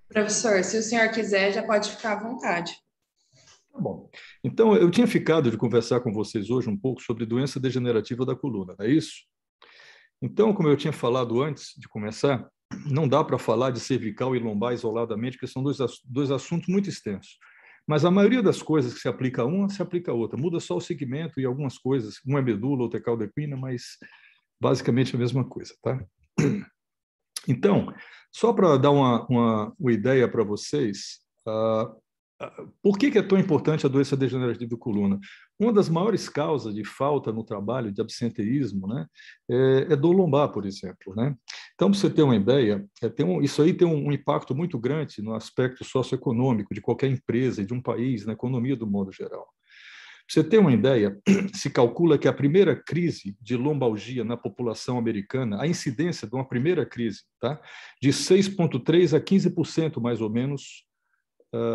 Professor, se o senhor quiser, já pode ficar à vontade. Tá bom. Então, eu tinha ficado de conversar com vocês hoje um pouco sobre doença degenerativa da coluna, não é isso? Então, como eu tinha falado antes de começar, não dá para falar de cervical e lombar isoladamente, porque são dois assuntos muito extensos. Mas a maioria das coisas que se aplica a uma, se aplica a outra. Muda só o segmento e algumas coisas. Um é medula, outro é cauda equina, mas basicamente a mesma coisa, tá? Então, só para dar uma ideia para vocês, por que é tão importante a doença degenerativa da coluna? Uma das maiores causas de falta no trabalho, de absenteísmo, né, é dor lombar, por exemplo. Né? Então, para você ter uma ideia, isso aí tem um impacto muito grande no aspecto socioeconômico de qualquer empresa, de um país, na economia do modo geral. Para você ter uma ideia, se calcula que a primeira crise de lombalgia na população americana, a incidência de uma primeira crise, tá, de 6,3% a 15%, mais ou menos,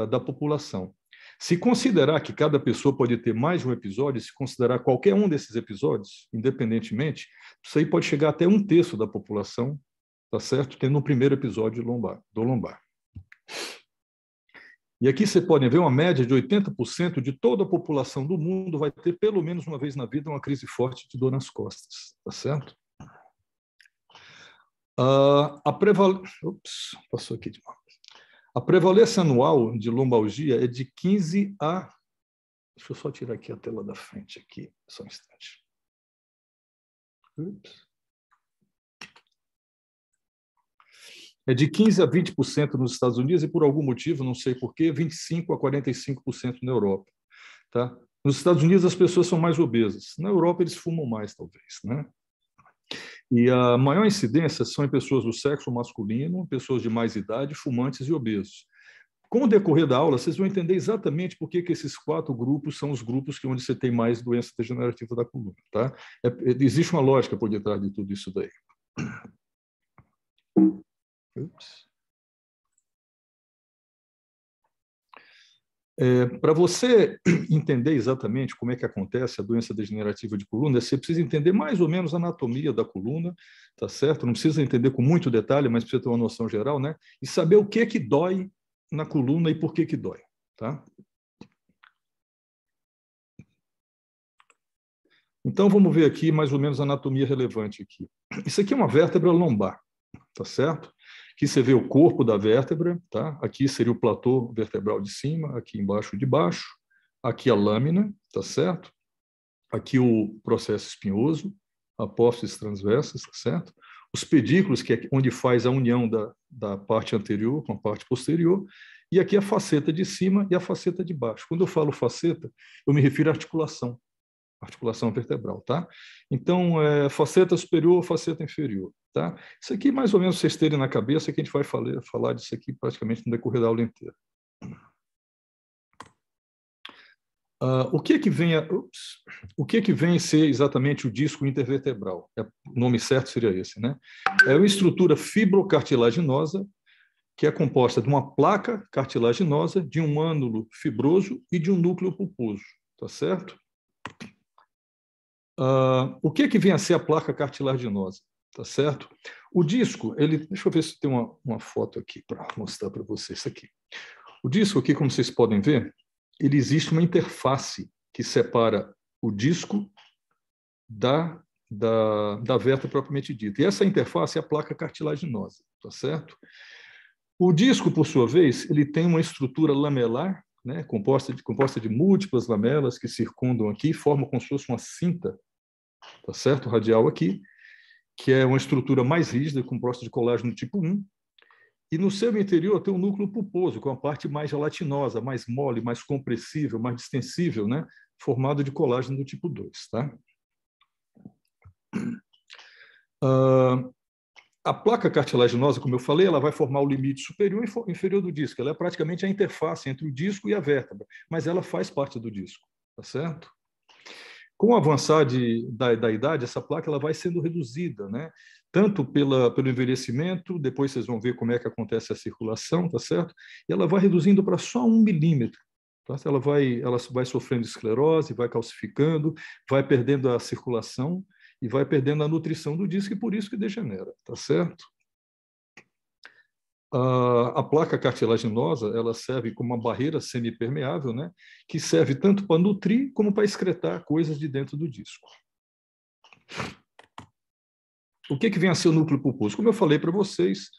da população. Se considerar que cada pessoa pode ter mais de um episódio, se considerar qualquer um desses episódios, independentemente, isso aí pode chegar até 1/3 da população, tá certo? Tendo um primeiro episódio do lombar. E aqui você pode ver uma média de 80% de toda a população do mundo vai ter pelo menos uma vez na vida uma crise forte de dor nas costas, tá certo? Passou aqui de novo. A prevalência anual de lombalgia é de 15 a... Deixa eu só tirar aqui a tela da frente, aqui, só um instante. É de 15 a 20% nos Estados Unidos e, por algum motivo, não sei porquê, 25 a 45% na Europa. Tá? Nos Estados Unidos, as pessoas são mais obesas. Na Europa, eles fumam mais, talvez. Né? E a maior incidência são em pessoas do sexo masculino, pessoas de mais idade, fumantes e obesos. Com o decorrer da aula, vocês vão entender exatamente por que esses 4 grupos são os grupos onde você tem mais doença degenerativa da coluna. Tá? Existe uma lógica por detrás de tudo isso daí. Para você entender exatamente como é que acontece a doença degenerativa de coluna, você precisa entender mais ou menos a anatomia da coluna, tá certo? Não precisa entender com muito detalhe, mas precisa ter uma noção geral, né? E saber o que dói na coluna e por que dói, tá? Então, vamos ver aqui mais ou menos a anatomia relevante aqui. Isso aqui é uma vértebra lombar, tá certo? Aqui você vê o corpo da vértebra, tá? Aqui seria o platô vertebral de cima, aqui embaixo de baixo, aqui a lâmina, tá certo? Aqui o processo espinhoso, apófises transversas, tá certo? Os pedículos, que é onde faz a união da parte anterior com a parte posterior, e aqui a faceta de cima e a faceta de baixo. Quando eu falo faceta, eu me refiro à articulação vertebral, tá? Então, faceta superior, faceta inferior, tá? Isso aqui, mais ou menos, vocês terem na cabeça, que a gente vai falar disso aqui praticamente no decorrer da aula inteira. O que vem ser exatamente o disco intervertebral? O nome certo seria esse, né? É uma estrutura fibrocartilaginosa que é composta de uma placa cartilaginosa, de um ânulo fibroso e de um núcleo pulposo, tá certo? O que vem a ser a placa cartilaginosa, tá certo? O disco, deixa eu ver se tem uma foto aqui para mostrar para vocês isso aqui. O disco aqui, como vocês podem ver, ele existe uma interface que separa o disco da vértebra propriamente dita. E essa interface é a placa cartilaginosa, tá certo? O disco, por sua vez, ele tem uma estrutura lamelar, né, composta de múltiplas lamelas que circundam aqui, formam como se fosse uma cinta, tá certo? Radial aqui, que é uma estrutura mais rígida, composta de colágeno tipo 1. E no seu interior tem um núcleo pulposo, com a parte mais gelatinosa, mais mole, mais compressível, mais distensível, né? Formado de colágeno do tipo 2. Tá? A placa cartilaginosa, como eu falei, ela vai formar o limite superior e inferior do disco. Ela é praticamente a interface entre o disco e a vértebra, mas ela faz parte do disco, tá certo? Com o avançar da idade, essa placa ela vai sendo reduzida, né? Tanto pelo envelhecimento, depois vocês vão ver como é que acontece a circulação, tá certo? E ela vai reduzindo para só 1 milímetro. Tá? Ela vai sofrendo esclerose, vai calcificando, vai perdendo a circulação e vai perdendo a nutrição do disco, e por isso que degenera, tá certo? A placa cartilaginosa, ela serve como uma barreira semipermeável, né, que serve tanto para nutrir como para excretar coisas de dentro do disco. O que vem a ser o núcleo pulposo? Como eu falei para vocês,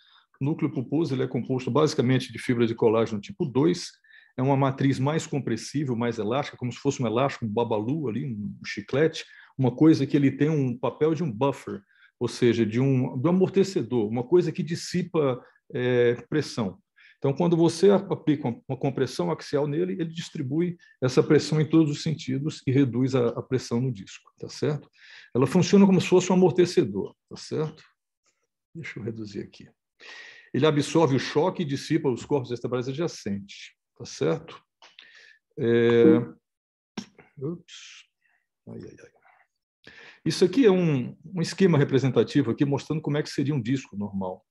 o núcleo pulposo ele é composto basicamente de fibra de colágeno tipo 2, é uma matriz mais compressível, mais elástica, como se fosse um elástico, um babalu ali, um chiclete, uma coisa que ele tem um papel de um buffer, ou seja, de um amortecedor, uma coisa que dissipa pressão. Então, quando você aplica uma compressão axial nele, ele distribui essa pressão em todos os sentidos e reduz a pressão no disco, tá certo? Ela funciona como se fosse um amortecedor, tá certo? Deixa eu reduzir aqui. Ele absorve o choque e dissipa os corpos vertebrais adjacentes, tá certo? Ups. Ai, ai, ai. Isso aqui é um esquema representativo aqui mostrando como é que seria um disco normal.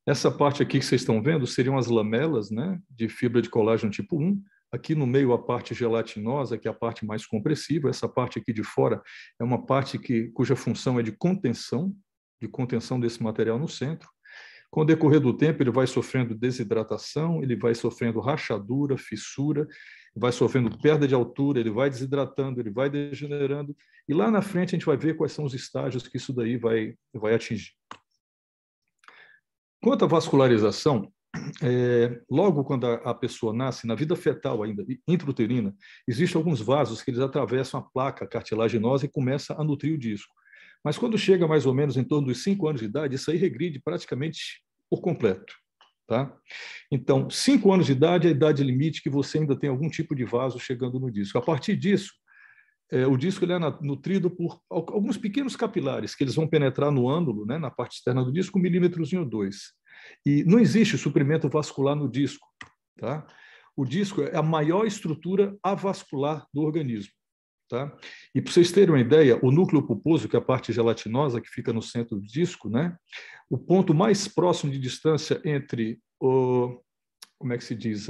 Essa parte aqui que vocês estão vendo seriam as lamelas, né, de fibra de colágeno tipo 1. Aqui no meio a parte gelatinosa, que é a parte mais compressiva. Essa parte aqui de fora é uma parte cuja função é de contenção desse material no centro. Com o decorrer do tempo, ele vai sofrendo desidratação, ele vai sofrendo rachadura, fissura, vai sofrendo perda de altura, ele vai desidratando, ele vai degenerando. E lá na frente a gente vai ver quais são os estágios que isso daí vai atingir. Quanto à vascularização, logo quando a pessoa nasce, na vida fetal ainda, intrauterina, existem alguns vasos que eles atravessam a placa cartilaginosa e começam a nutrir o disco. Mas quando chega mais ou menos em torno dos 5 anos de idade, isso aí regride praticamente por completo. Tá? Então, 5 anos de idade é a idade limite que você ainda tem algum tipo de vaso chegando no disco. A partir disso, o disco ele é nutrido por alguns pequenos capilares que eles vão penetrar no ânulo, né, na parte externa do disco, 1,2 milímetros. E não existe suprimento vascular no disco. Tá? O disco é a maior estrutura avascular do organismo. Tá? E para vocês terem uma ideia, o núcleo pulposo, que é a parte gelatinosa que fica no centro do disco, né, o ponto mais próximo de distância entre como é que se diz,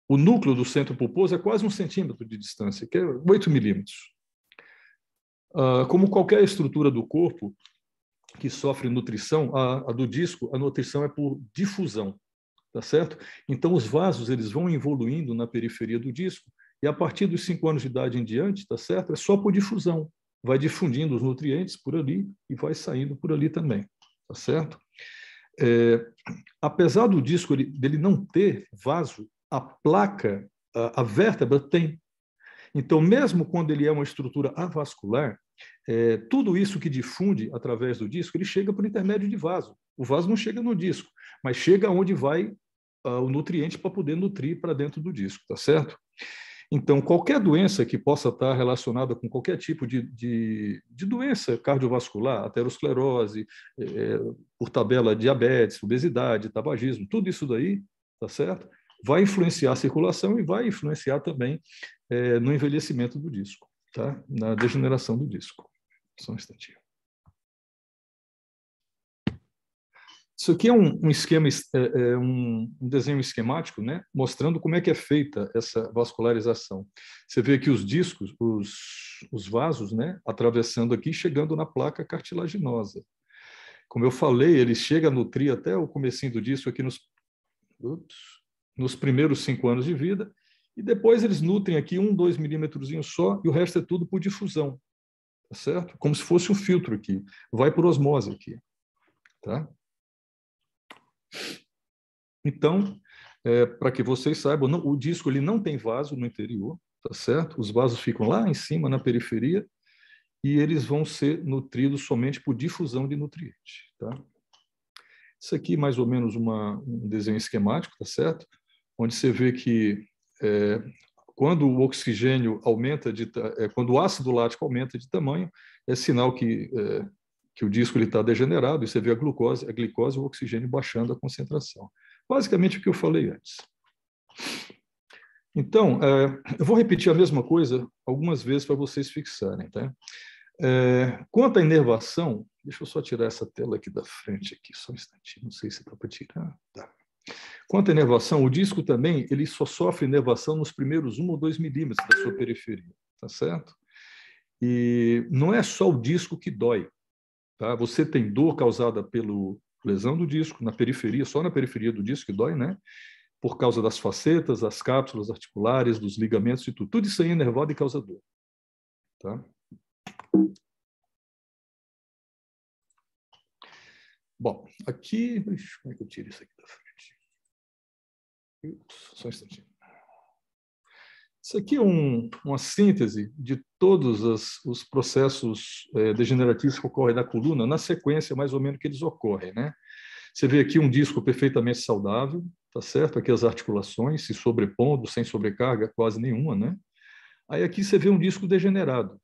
o núcleo do centro pulposo é quase 1 centímetro de distância, que é 8 milímetros. Como qualquer estrutura do corpo que sofre nutrição, a do disco, a nutrição é por difusão, tá certo? Então, os vasos eles vão evoluindo na periferia do disco e a partir dos 5 anos de idade em diante, tá certo? É só por difusão. Vai difundindo os nutrientes por ali e vai saindo por ali também, tá certo? Apesar do disco dele não ter vaso, a placa, a vértebra tem. Então, mesmo quando ele é uma estrutura avascular, tudo isso que difunde através do disco, ele chega por intermédio de vaso. O vaso não chega no disco, mas chega onde vai o nutriente para poder nutrir para dentro do disco, tá certo? Então, qualquer doença que possa estar relacionada com qualquer tipo de doença cardiovascular, aterosclerose, por tabela, diabetes, obesidade, tabagismo, tudo isso daí, tá certo? Vai influenciar a circulação e vai influenciar também no envelhecimento do disco, tá? Na degeneração do disco. Só um instantinho. Isso aqui é um esquema, um desenho esquemático, né, mostrando como é que é feita essa vascularização. Você vê aqui os discos, os vasos, né, atravessando aqui, chegando na placa cartilaginosa. Como eu falei, ele chega a nutrir até o comecinho do disco aqui nos primeiros 5 anos de vida, e depois eles nutrem aqui 1, 2 milímetros só, e o resto é tudo por difusão, tá certo? Como se fosse um filtro aqui, vai por osmose aqui, tá? Então, para que vocês saibam, o disco ele não tem vaso no interior, tá certo? Os vasos ficam lá em cima, na periferia, e eles vão ser nutridos somente por difusão de nutrientes, tá? Isso aqui, mais ou menos, um desenho esquemático, tá certo? Onde você vê que quando o oxigênio aumenta, quando o ácido lático aumenta de tamanho, é sinal que o disco está degenerado, e você vê a glicose e o oxigênio baixando a concentração. Basicamente o que eu falei antes. Então, eu vou repetir a mesma coisa algumas vezes para vocês fixarem. Tá? Quanto à inervação, deixa eu só tirar essa tela aqui da frente, aqui, só um instantinho, não sei se dá para tirar. Tá. Quanto à inervação, o disco também ele só sofre inervação nos primeiros 1 ou 2 milímetros da sua periferia, tá certo? E não é só o disco que dói. Tá? Você tem dor causada pelo lesão do disco, na periferia, só na periferia do disco que dói, né? Por causa das facetas, as cápsulas articulares, dos ligamentos e tudo. Tudo isso aí é inervado e causa dor. Tá? Bom, aqui... Como é que eu tiro isso aqui da frente? Só um instantinho. Isso aqui é uma síntese de todos os processos degenerativos que ocorrem na coluna, na sequência mais ou menos que eles ocorrem, né? Você vê aqui um disco perfeitamente saudável, tá certo? Aqui as articulações se sobrepondo, sem sobrecarga quase nenhuma, né? Aí aqui você vê um disco degenerado,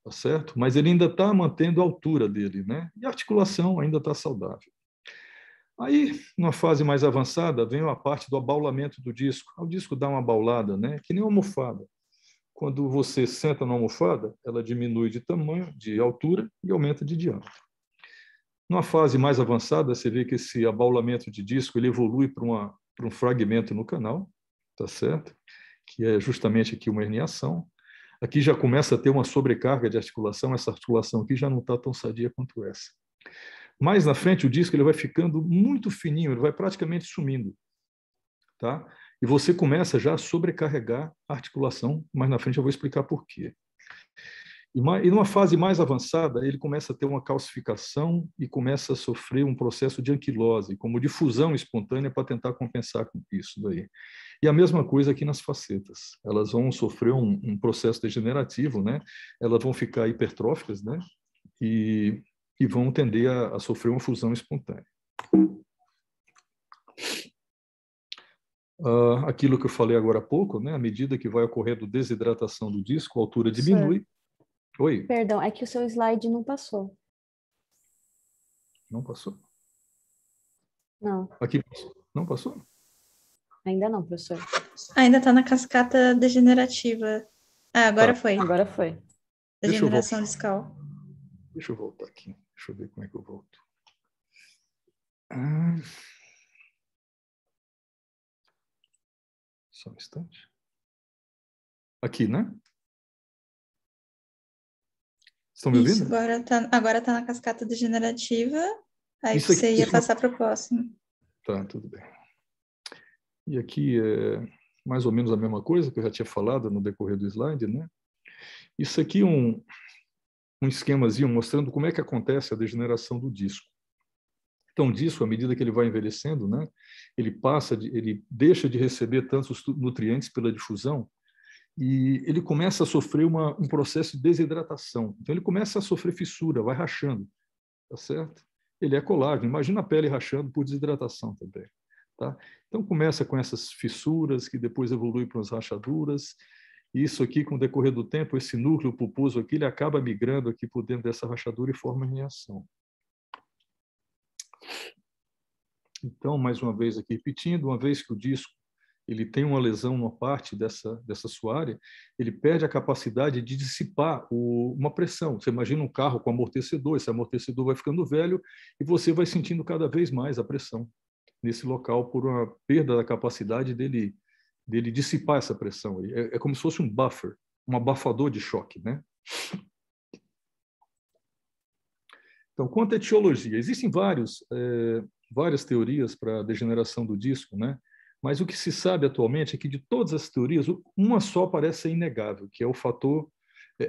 tá certo? Mas ele ainda está mantendo a altura dele, né? E a articulação ainda está saudável. Aí, numa fase mais avançada, vem a parte do abaulamento do disco. O disco dá uma abaulada, né? Que nem uma almofada. Quando você senta na almofada, ela diminui de tamanho, de altura e aumenta de diâmetro. Numa fase mais avançada, você vê que esse abaulamento de disco ele evolui para um fragmento no canal, tá certo? Que é justamente aqui uma herniação. Aqui já começa a ter uma sobrecarga de articulação, essa articulação aqui já não está tão sadia quanto essa. Mais na frente, o disco ele vai ficando muito fininho, ele vai praticamente sumindo. Tá? E você começa já a sobrecarregar a articulação, mais na frente eu vou explicar por quê. E numa fase mais avançada, ele começa a ter uma calcificação e começa a sofrer um processo de anquilose, como difusão espontânea para tentar compensar com isso daí. E a mesma coisa aqui nas facetas. Elas vão sofrer um processo degenerativo, né? Elas vão ficar hipertróficas, né? E vão tender a sofrer uma fusão espontânea. Aquilo que eu falei agora há pouco, né? À medida que vai ocorrendo desidratação do disco, a altura diminui. Oi? Perdão, é que o seu slide não passou. Não passou? Não. Aqui não passou? Ainda não, professor. Ainda está na cascata degenerativa. Ah, agora Tá. foi. Agora foi. Degeneração discal. Deixa eu voltar aqui. Deixa eu ver como é que eu volto. Só um instante. Aqui, né? Estão me ouvindo? Isso, agora tá na cascata degenerativa. Aí Isso aqui, você ia passar para o próximo. Tá, tudo bem. E aqui é mais ou menos a mesma coisa que eu já tinha falado no decorrer do slide, né? Isso aqui é um esquemazinho mostrando como é que acontece a degeneração do disco. Então, o disco, à medida que ele vai envelhecendo, né, ele deixa de receber tantos nutrientes pela difusão e ele começa a sofrer um processo de desidratação. Então, ele começa a sofrer fissura, vai rachando, tá certo? Ele é colágeno. Imagina a pele rachando por desidratação também, tá? Então, começa com essas fissuras que depois evoluem para as rachaduras. E isso aqui, com o decorrer do tempo, esse núcleo pulposo aqui, ele acaba migrando aqui por dentro dessa rachadura e forma herniação. Então, mais uma vez aqui repetindo, uma vez que o disco ele tem uma lesão numa parte dessa sua área, ele perde a capacidade de dissipar uma pressão. Você imagina um carro com amortecedor, esse amortecedor vai ficando velho e você vai sentindo cada vez mais a pressão nesse local por uma perda da capacidade dele dissipar essa pressão. É como se fosse um buffer, um abafador de choque, né? Então, quanto à etiologia, existem várias teorias para a degeneração do disco, né? Mas o que se sabe atualmente é que de todas as teorias, uma só parece ser inegável, que é o fator,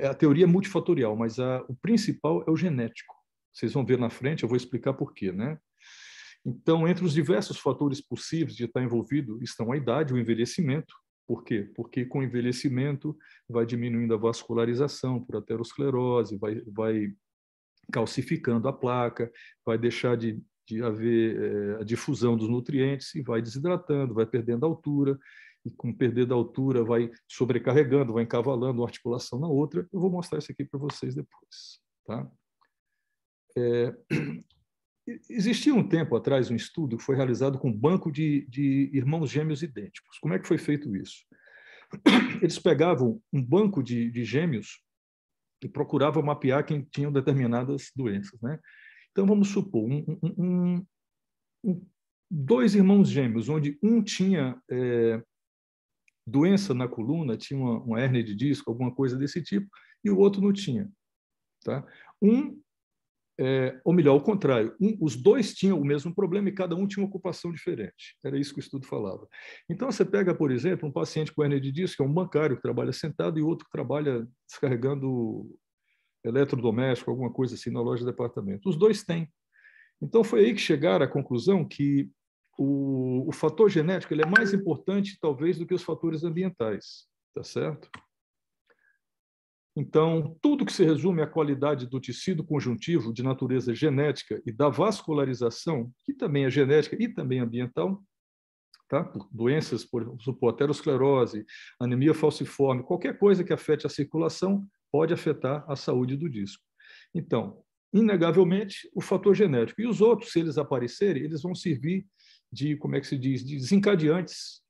a teoria é multifatorial, mas o principal é o genético. Vocês vão ver na frente, eu vou explicar por quê, né? Então, entre os diversos fatores possíveis de estar envolvido estão a idade, o envelhecimento. Por quê? Porque com o envelhecimento vai diminuindo a vascularização por aterosclerose, vai calcificando a placa, vai deixar de haver a difusão dos nutrientes e vai desidratando, vai perdendo a altura, e com perder da altura vai sobrecarregando, vai encavalando uma articulação na outra. Eu vou mostrar isso aqui para vocês depois. Tá? Existia um tempo atrás um estudo que foi realizado com um banco de irmãos gêmeos idênticos. Como é que foi feito isso? Eles pegavam um banco de gêmeos e procuravam mapear quem tinham determinadas doenças, né? Então, vamos supor, dois irmãos gêmeos, onde um tinha doença na coluna, tinha uma hérnia de disco, alguma coisa desse tipo, e o outro não tinha. Tá? Um ou melhor, ao contrário, os dois tinham o mesmo problema e cada um tinha uma ocupação diferente. Era isso que o estudo falava. Então, você pega, por exemplo, um paciente com hernia de disco, que é um bancário que trabalha sentado, e outro que trabalha descarregando eletrodoméstico, alguma coisa assim, na loja de departamento. Os dois têm. Então, foi aí que chegaram à conclusão que o fator genético ele é mais importante, talvez, do que os fatores ambientais. Tá certo? Então, tudo que se resume à qualidade do tecido conjuntivo de natureza genética e da vascularização, que também é genética e também ambiental, tá? Por doenças, por exemplo, aterosclerose, anemia falciforme, qualquer coisa que afete a circulação pode afetar a saúde do disco. Então, inegavelmente, o fator genético. E os outros, se eles aparecerem, eles vão servir de, como é que se diz, de desencadeantes,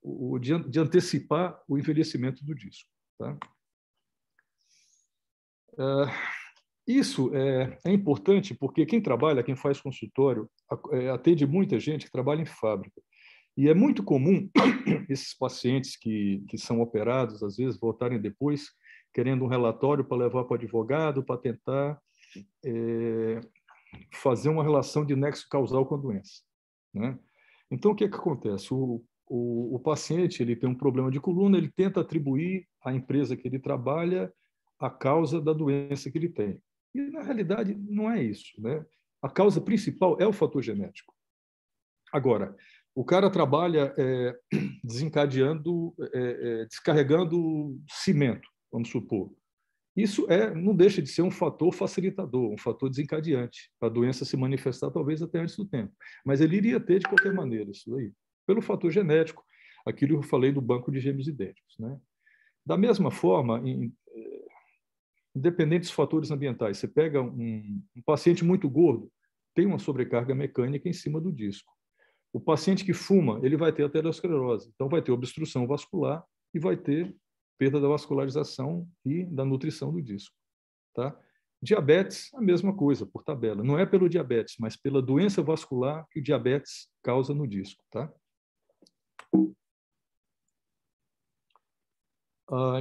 de antecipar o envelhecimento do disco. Tá? Isso é importante porque quem trabalha, quem faz consultório, atende muita gente que trabalha em fábrica. E é muito comum esses pacientes que são operados, às vezes, voltarem depois querendo um relatório para levar para o advogado, para tentar fazer uma relação de nexo causal com a doença. Né? Então, o que acontece? O paciente ele tem um problema de coluna, ele tenta atribuir à empresa que ele trabalha a causa da doença que ele tem. E, na realidade, não é isso. Né? A causa principal é o fator genético. Agora, o cara trabalha descarregando cimento, vamos supor. Isso não deixa de ser um fator facilitador, um fator desencadeante, para a doença se manifestar talvez até antes do tempo. Mas ele iria ter de qualquer maneira isso aí, pelo fator genético, aquilo que eu falei do banco de gêmeos idênticos. Né? Da mesma forma, independente dos fatores ambientais, você pega um paciente muito gordo, tem uma sobrecarga mecânica em cima do disco. O paciente que fuma, ele vai ter aterosclerose, então vai ter obstrução vascular e vai ter perda da vascularização e da nutrição do disco. Tá? Diabetes, a mesma coisa, por tabela. Não é pelo diabetes, mas pela doença vascular que o diabetes causa no disco. Tá?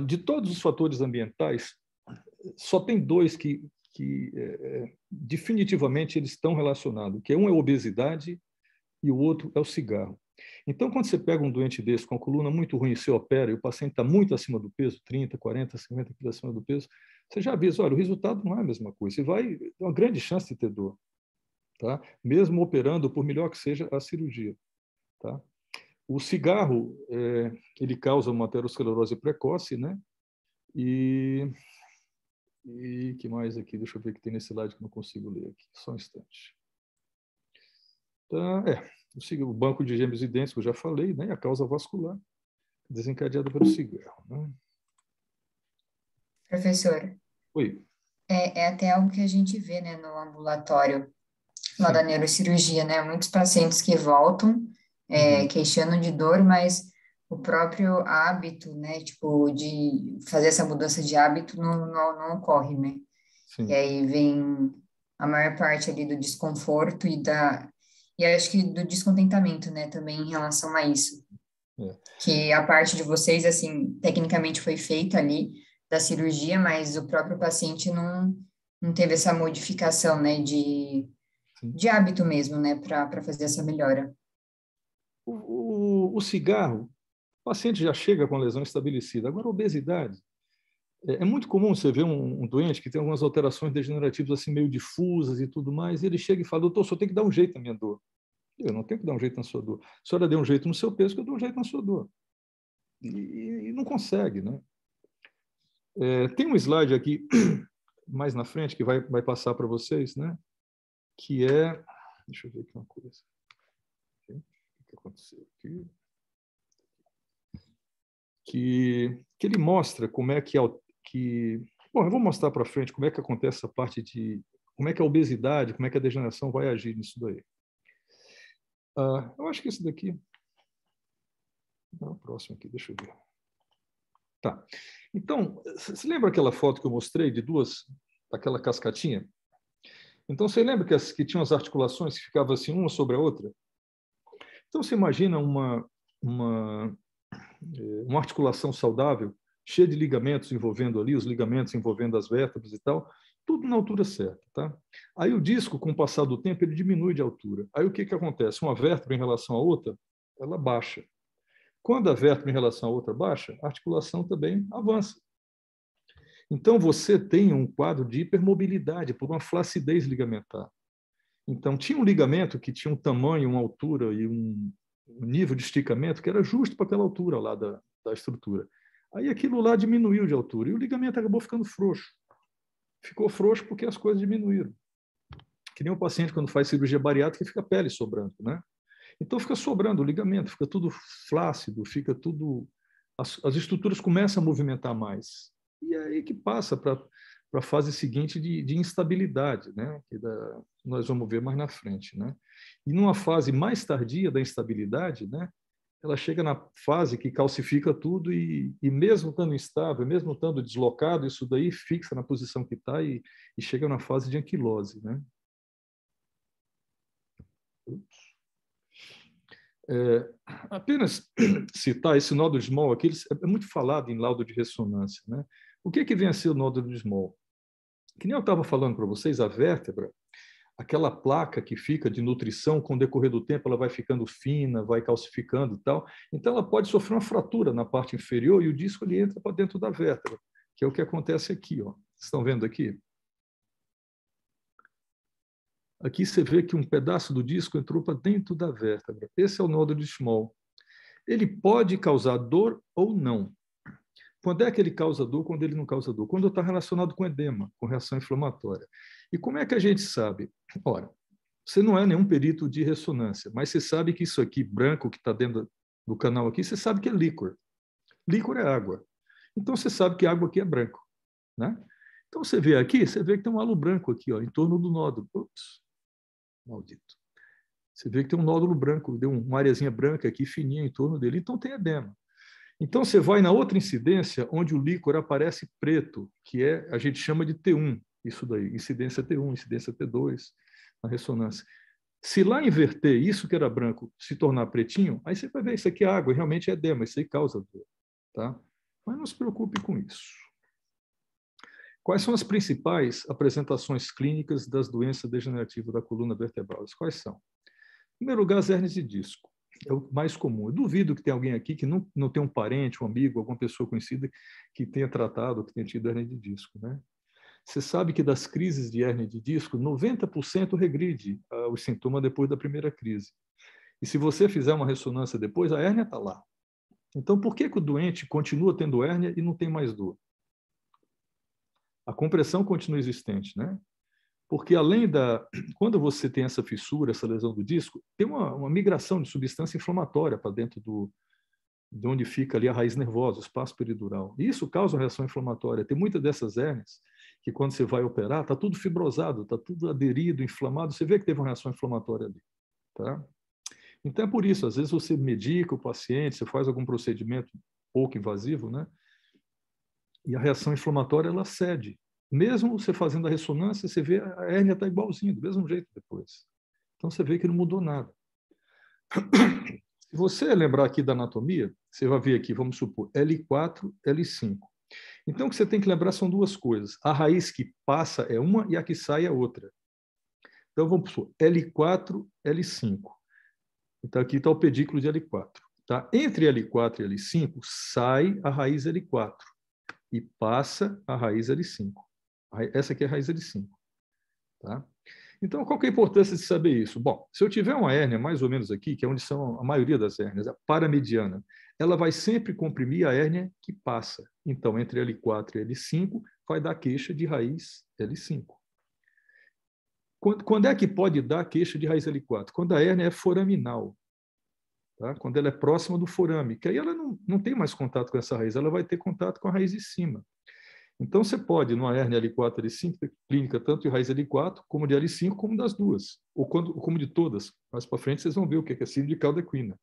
De todos os fatores ambientais, só tem dois que definitivamente eles estão relacionados, que um é a obesidade e o outro é o cigarro. Então, quando você pega um doente desse com a coluna muito ruim e você opera e o paciente está muito acima do peso, 30, 40, 50 quilos acima do peso, você já avisa, olha, o resultado não é a mesma coisa. Você vai ter uma grande chance de ter dor, tá? Mesmo operando, por melhor que seja a cirurgia. Tá? O cigarro, ele causa uma aterosclerose precoce, né? E que mais aqui? Deixa eu ver o que tem nesse slide que eu não consigo ler aqui. Só um instante. Então, o banco de gêmeos idênticos, que eu já falei, né? A causa vascular desencadeada pelo cigarro. Né? Professor, Oi. é até algo que a gente vê, né, no ambulatório, lá da neurocirurgia, né? Muitos pacientes que voltam queixando de dor, mas o próprio hábito, né, tipo, de fazer essa mudança de hábito não ocorre, né? Sim. E aí vem a maior parte ali do desconforto e acho que do descontentamento, né, também em relação a isso. Que a parte de vocês, assim, tecnicamente foi feita ali da cirurgia, mas o próprio paciente não teve essa modificação, né, de hábito mesmo, né, para fazer essa melhora. O cigarro, o paciente já chega com lesão estabelecida. Agora, a obesidade. É muito comum você ver um doente que tem algumas alterações degenerativas assim meio difusas e tudo mais, e ele chega e fala, doutor, só tem que dar um jeito na minha dor. Eu não tenho que dar um jeito na sua dor. A senhora deu um jeito no seu peso, que eu dou um jeito na sua dor. E não consegue, né? Tem um slide aqui, mais na frente, que vai passar para vocês, né? Que é... Deixa eu ver aqui uma coisa. O que aconteceu aqui? Que ele mostra como é que... Bom, eu vou mostrar para frente como é que acontece essa parte de... Como é que a obesidade, como é que a degeneração vai agir nisso daí. Eu acho que esse daqui... Não, o próximo aqui, deixa eu ver. Tá. Então, você lembra aquela foto que eu mostrei de daquela cascatinha? Então, você lembra que tinham as articulações que ficavam assim, uma sobre a outra? Então, você imagina uma articulação saudável, cheia de ligamentos envolvendo ali, os ligamentos envolvendo as vértebras e tal, tudo na altura certa. Tá? Aí o disco, com o passar do tempo, ele diminui de altura. Aí o que acontece? Uma vértebra em relação à outra, ela baixa. Quando a vértebra em relação à outra baixa, a articulação também avança. Então, você tem um quadro de hipermobilidade por uma flacidez ligamentar. Então, tinha um ligamento que tinha um tamanho, uma altura e um nível de esticamento que era justo para aquela altura lá da estrutura. Aí aquilo lá diminuiu de altura e o ligamento acabou ficando frouxo. Ficou frouxo porque as coisas diminuíram. Que nem o paciente, quando faz cirurgia bariátrica, fica a pele sobrando, né? Então, fica sobrando o ligamento, fica tudo flácido, fica tudo... As estruturas começam a movimentar mais. E é aí que passa para a fase seguinte de instabilidade, né? Que nós vamos ver mais na frente, né? E numa fase mais tardia da instabilidade, né? Ela chega na fase que calcifica tudo e mesmo estando instável, mesmo estando deslocado, isso daí fixa na posição que está e chega na fase de anquilose, né? Apenas citar esse nódulo de Small aqui, é muito falado em laudo de ressonância, né? O que vem a ser o nódulo de Small? Que nem eu estava falando para vocês, a vértebra, aquela placa que fica de nutrição, com o decorrer do tempo, ela vai ficando fina, vai calcificando e tal. Então, ela pode sofrer uma fratura na parte inferior e o disco ele entra para dentro da vértebra, que é o que acontece aqui. Ó. Vocês estão vendo aqui? Aqui você vê que um pedaço do disco entrou para dentro da vértebra. Esse é o nódulo de Small. Ele pode causar dor ou não. Quando é que ele causa dor? Quando ele não causa dor? Quando está relacionado com edema, com reação inflamatória. E como é que a gente sabe? Ora, você não é nenhum perito de ressonância, mas você sabe que isso aqui, branco, que está dentro do canal aqui, você sabe que é líquor. Líquor é água. Então, você sabe que a água aqui é branco. Né? Então, você vê aqui, você vê que tem um halo branco aqui, ó, em torno do nódulo. Ups, maldito. Você vê que tem um nódulo branco, deu uma areazinha branca aqui, fininha em torno dele. Então, tem edema. Então, você vai na outra incidência, onde o líquor aparece preto, que a gente chama de T1, isso daí, incidência T1, incidência T2, na ressonância. Se lá inverter isso que era branco se tornar pretinho, aí você vai ver, isso aqui é água, realmente é edema, isso aí causa dor. Tá? Mas não se preocupe com isso. Quais são as principais apresentações clínicas das doenças degenerativas da coluna vertebral? Quais são? Em primeiro lugar, as hérnias de disco. É o mais comum. Eu duvido que tenha alguém aqui que não tem um parente, um amigo, alguma pessoa conhecida que tenha tratado, que tenha tido hérnia de disco. Né? Você sabe que das crises de hérnia de disco, 90% regride os sintomas depois da primeira crise. E se você fizer uma ressonância depois, a hérnia está lá. Então, por que o doente continua tendo hérnia e não tem mais dor? A compressão continua existente, né? Porque além quando você tem essa fissura, essa lesão do disco, tem uma migração de substância inflamatória para dentro de onde fica ali a raiz nervosa, o espaço peridural. E isso causa uma reação inflamatória. Tem muitas dessas hérnias que quando você vai operar, está tudo fibrosado, está tudo aderido, inflamado. Você vê que teve uma reação inflamatória ali. Tá? Então é por isso, às vezes você medica o paciente, você faz algum procedimento pouco invasivo, né? E a reação inflamatória ela cede. Mesmo você fazendo a ressonância, você vê a hérnia está igualzinho, do mesmo jeito depois. Então você vê que não mudou nada. Se você lembrar aqui da anatomia, você vai ver aqui, vamos supor, L4, L5. Então o que você tem que lembrar são duas coisas. A raiz que passa é uma e a que sai é outra. Então vamos supor, L4, L5. Então aqui está o pedículo de L4. Tá? Entre L4 e L5 sai a raiz L4 e passa a raiz L5. Essa aqui é a raiz L5. Tá? Então, qual que é a importância de saber isso? Bom, se eu tiver uma hérnia mais ou menos aqui, que é onde são a maioria das hérnias, a paramediana, ela vai sempre comprimir a hérnia que passa. Então, entre L4 e L5, vai dar queixa de raiz L5. Quando é que pode dar queixa de raiz L4? Quando a hérnia é foraminal. Tá? Quando ela é próxima do forame, que aí ela não tem mais contato com essa raiz, ela vai ter contato com a raiz de cima. Então, você pode, numa hérnia L4, L5, ter clínica tanto de raiz L4, como de L5, como das duas, ou como de todas. Mais para frente, vocês vão ver o que é síndrome de caldequina.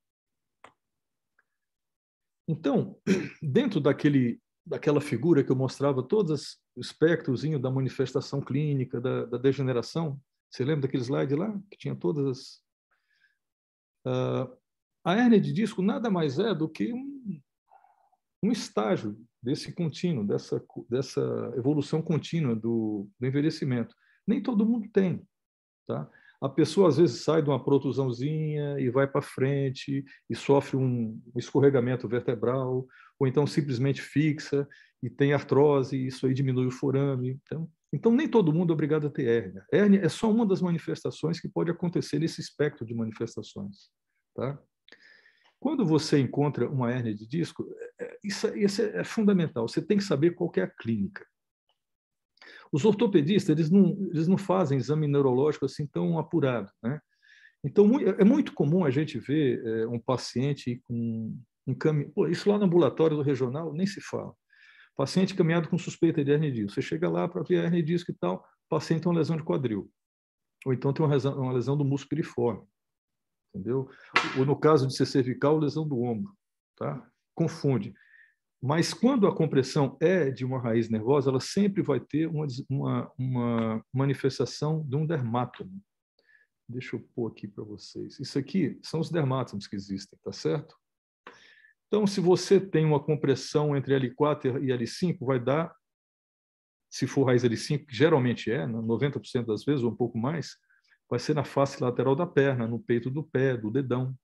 Então, dentro daquela figura que eu mostrava todos o espectrozinho da manifestação clínica, da degeneração, você lembra daquele slide lá? Que tinha todas as... a hérnia de disco nada mais é do que um estágio desse contínuo, dessa evolução contínua do envelhecimento. Nem todo mundo tem. Tá? A pessoa, às vezes, sai de uma protusãozinha e vai para frente e sofre um escorregamento vertebral, ou então simplesmente fixa e tem artrose, e isso aí diminui o forame. Então, nem todo mundo é obrigado a ter hérnia. Hérnia é só uma das manifestações que pode acontecer nesse espectro de manifestações. Tá? Quando você encontra uma hérnia de disco, isso é fundamental. Você tem que saber qual que é a clínica. Os ortopedistas, eles não fazem exame neurológico assim tão apurado, né? Então, é muito comum a gente ver um paciente com isso lá no ambulatório do regional nem se fala. Paciente caminhado com suspeita de hernia de disco. Você chega lá para ver a hernia de disco e tal, o paciente tem uma lesão de quadril. Ou então tem uma lesão do músculo piriforme. Entendeu? Ou no caso de ser cervical, lesão do ombro. Tá? Confunde. Mas quando a compressão é de uma raiz nervosa, ela sempre vai ter uma manifestação de um dermátomo. Deixa eu pôr aqui para vocês. Isso aqui são os dermátomos que existem, tá certo? Então, se você tem uma compressão entre L4 e L5, vai dar, se for raiz L5, que geralmente 90% das vezes, ou um pouco mais, vai ser na face lateral da perna, no peito do pé, do dedão.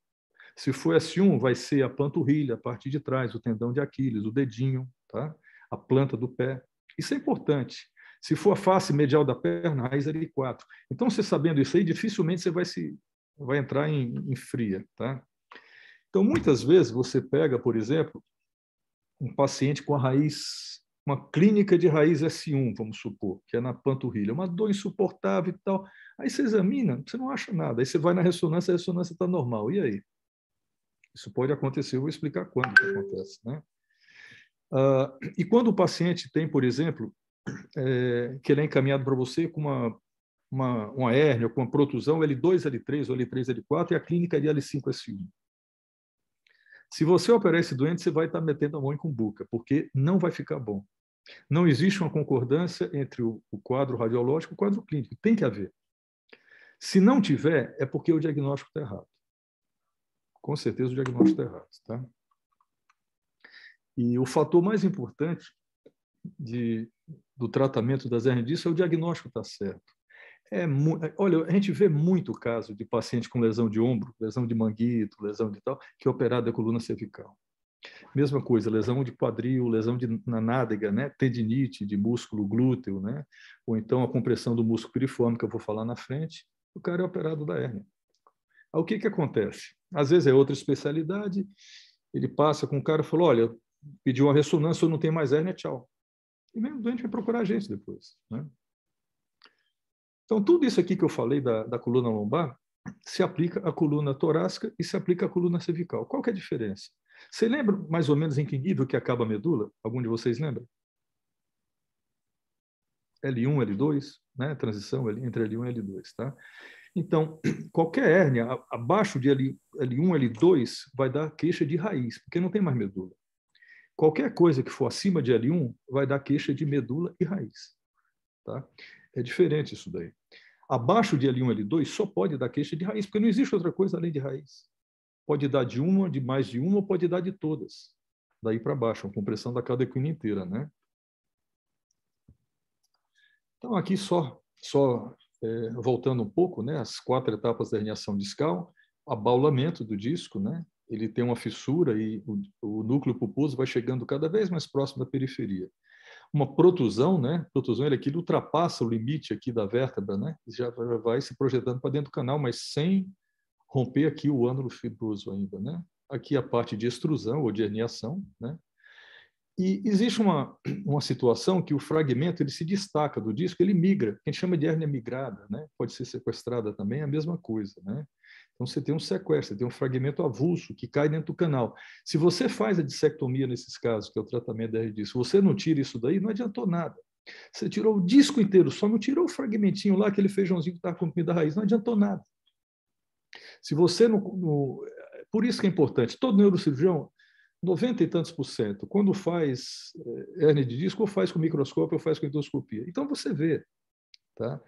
Se for S1, vai ser a panturrilha, a parte de trás, o tendão de Aquiles, o dedinho, tá? A planta do pé. Isso é importante. Se for a face medial da perna, a raiz L4. Então, você sabendo isso aí, dificilmente você vai entrar em fria, tá? Então, muitas vezes você pega, por exemplo, um paciente com uma clínica de raiz S1, vamos supor, que é na panturrilha, uma dor insuportável e tal. Aí você examina, você não acha nada. Aí você vai na ressonância, a ressonância está normal. E aí? Isso pode acontecer, eu vou explicar quando que acontece, né? E quando o paciente tem, por exemplo, que ele é encaminhado para você com uma hérnia, com uma protusão L2, L3 ou L3, L4, e a clínica é de L5, S1. Se você operar esse doente, você vai estar metendo a mão em cumbuca, porque não vai ficar bom. Não existe uma concordância entre o quadro radiológico e o quadro clínico. Tem que haver. Se não tiver, é porque o diagnóstico está errado. Com certeza o diagnóstico está errado. Tá? E o fator mais importante do tratamento das hernias de disco é o diagnóstico estar certo. Olha, a gente vê muito caso de paciente com lesão de ombro, lesão de manguito, lesão de tal, que é operado da coluna cervical. Mesma coisa, lesão de quadril, lesão na nádega, né? Tendinite de músculo glúteo, né? Ou então a compressão do músculo piriforme, que eu vou falar na frente, o cara é operado da hérnia. Aí, o que acontece? Às vezes é outra especialidade, ele passa com o cara e fala, olha, pediu uma ressonância, ou não tem mais hérnia, tchau. E mesmo o doente vai procurar a gente depois, né? Então, tudo isso aqui que eu falei da coluna lombar se aplica à coluna torácica e se aplica à coluna cervical. Qual que é a diferença? Você lembra mais ou menos em que nível que acaba a medula? Algum de vocês lembra? L1, L2, né? Transição entre L1 e L2. Tá? Então, qualquer hérnia abaixo de L1, L2 vai dar queixa de raiz, porque não tem mais medula. Qualquer coisa que for acima de L1 vai dar queixa de medula e raiz. Tá? É diferente isso daí. Abaixo de L1 e L2 só pode dar queixa de raiz, porque não existe outra coisa além de raiz. Pode dar de uma, de mais de uma, ou pode dar de todas. Daí para baixo, a compressão da cauda equina inteira, né? Então, aqui voltando um pouco, né? As 4 etapas da herniação discal, abaulamento do disco, né? Ele tem uma fissura e o núcleo pulposo vai chegando cada vez mais próximo da periferia. Uma protusão, né? Protusão é aquilo que ultrapassa o limite aqui da vértebra, né? Já vai se projetando para dentro do canal, mas sem romper aqui o ânulo fibroso ainda, né? Aqui a parte de extrusão ou de herniação, né? E existe uma situação que o fragmento ele se destaca do disco, ele migra, que a gente chama de hérnia migrada, né? Pode ser sequestrada também, é a mesma coisa, né? Então você tem um sequestro, você tem um fragmento avulso que cai dentro do canal. Se você faz a dissectomia nesses casos, que é o tratamento da hernia de disco, se você não tira isso daí, não adiantou nada. Você tirou o disco inteiro, só não tirou o fragmentinho lá, aquele feijãozinho que estava com comida raiz, não adiantou nada. Se você por isso que é importante, todo neurocirurgião, 90 e tantos %, quando faz hérnia de disco, ou faz com microscópio, ou faz com endoscopia. Então você vê, tá?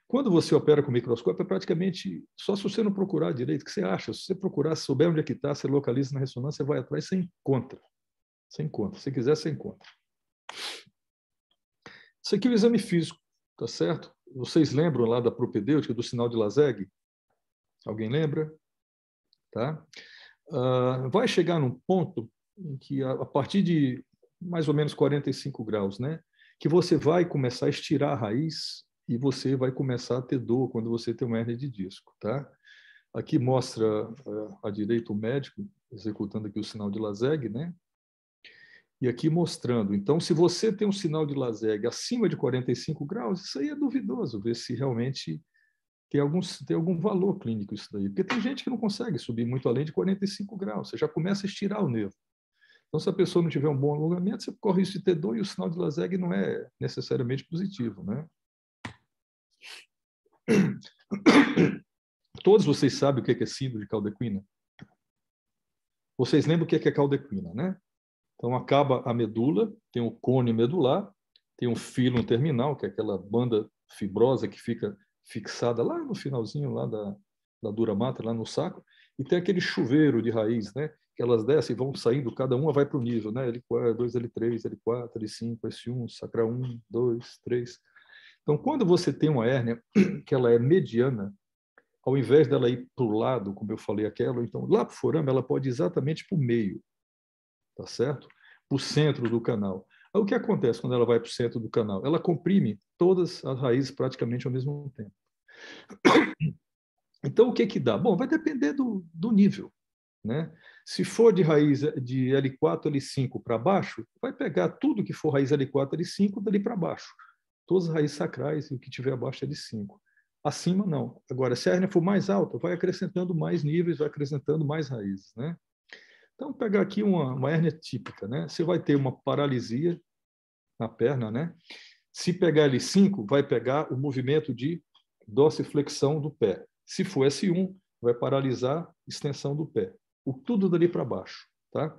Quando você opera com microscópio, é praticamente só se você não procurar direito, o que você acha? Se você procurar, souber onde é que está, você localiza na ressonância, vai atrás, você encontra. Você encontra. Se quiser, você encontra. Isso aqui é o exame físico, tá certo? Vocês lembram lá da propedêutica, do sinal de Lazegue? Alguém lembra? Tá? Vai chegar num ponto em que, a partir de mais ou menos 45 graus, né, que você vai começar a estirar a raiz e você vai começar a ter dor quando você tem uma hérnia de disco. Tá? Aqui mostra à direita o médico executando aqui o sinal de Lazegue, né? E aqui mostrando. Então, se você tem um sinal de Lazegue acima de 45 graus, isso aí é duvidoso, ver se realmente tem algum valor clínico isso daí. Porque tem gente que não consegue subir muito além de 45 graus, você já começa a estirar o nervo. Então, se a pessoa não tiver um bom alongamento, você corre risco de ter dor e o sinal de Lazegue não é necessariamente positivo, né? Todos vocês sabem o que é síndrome de Caldequina? Vocês lembram o que é Caldequina, né? Então, acaba a medula, tem o cone medular, tem um filo terminal, que é aquela banda fibrosa que fica fixada lá no finalzinho lá da dura mater, lá no sacro, e tem aquele chuveiro de raiz, né? Que elas descem e vão saindo, cada uma vai para o nível, né? L4, 2, L3, L4, L5, S1, sacra 1, 2, 3. Então, quando você tem uma hérnia que ela é mediana, ao invés dela ir para o lado, como eu falei aquela, então lá para o forame, ela pode ir exatamente para o meio, tá certo? Para o centro do canal. Aí, o que acontece quando ela vai para o centro do canal? Ela comprime todas as raízes praticamente ao mesmo tempo. Então, o que dá? Bom, vai depender do nível, né? Se for de raiz de L4, L5 para baixo, vai pegar tudo que for raiz L4, L5 dali para baixo. Todas as raízes sacrais e o que tiver abaixo é L5. Acima, não. Agora, se a hérnia for mais alta, vai acrescentando mais níveis, vai acrescentando mais raízes, né? Então, vou pegar aqui uma hérnia típica, né? Você vai ter uma paralisia na perna, né? Se pegar L5, vai pegar o movimento de dorsiflexão do pé. Se for S1, vai paralisar a extensão do pé. Tudo dali para baixo, tá?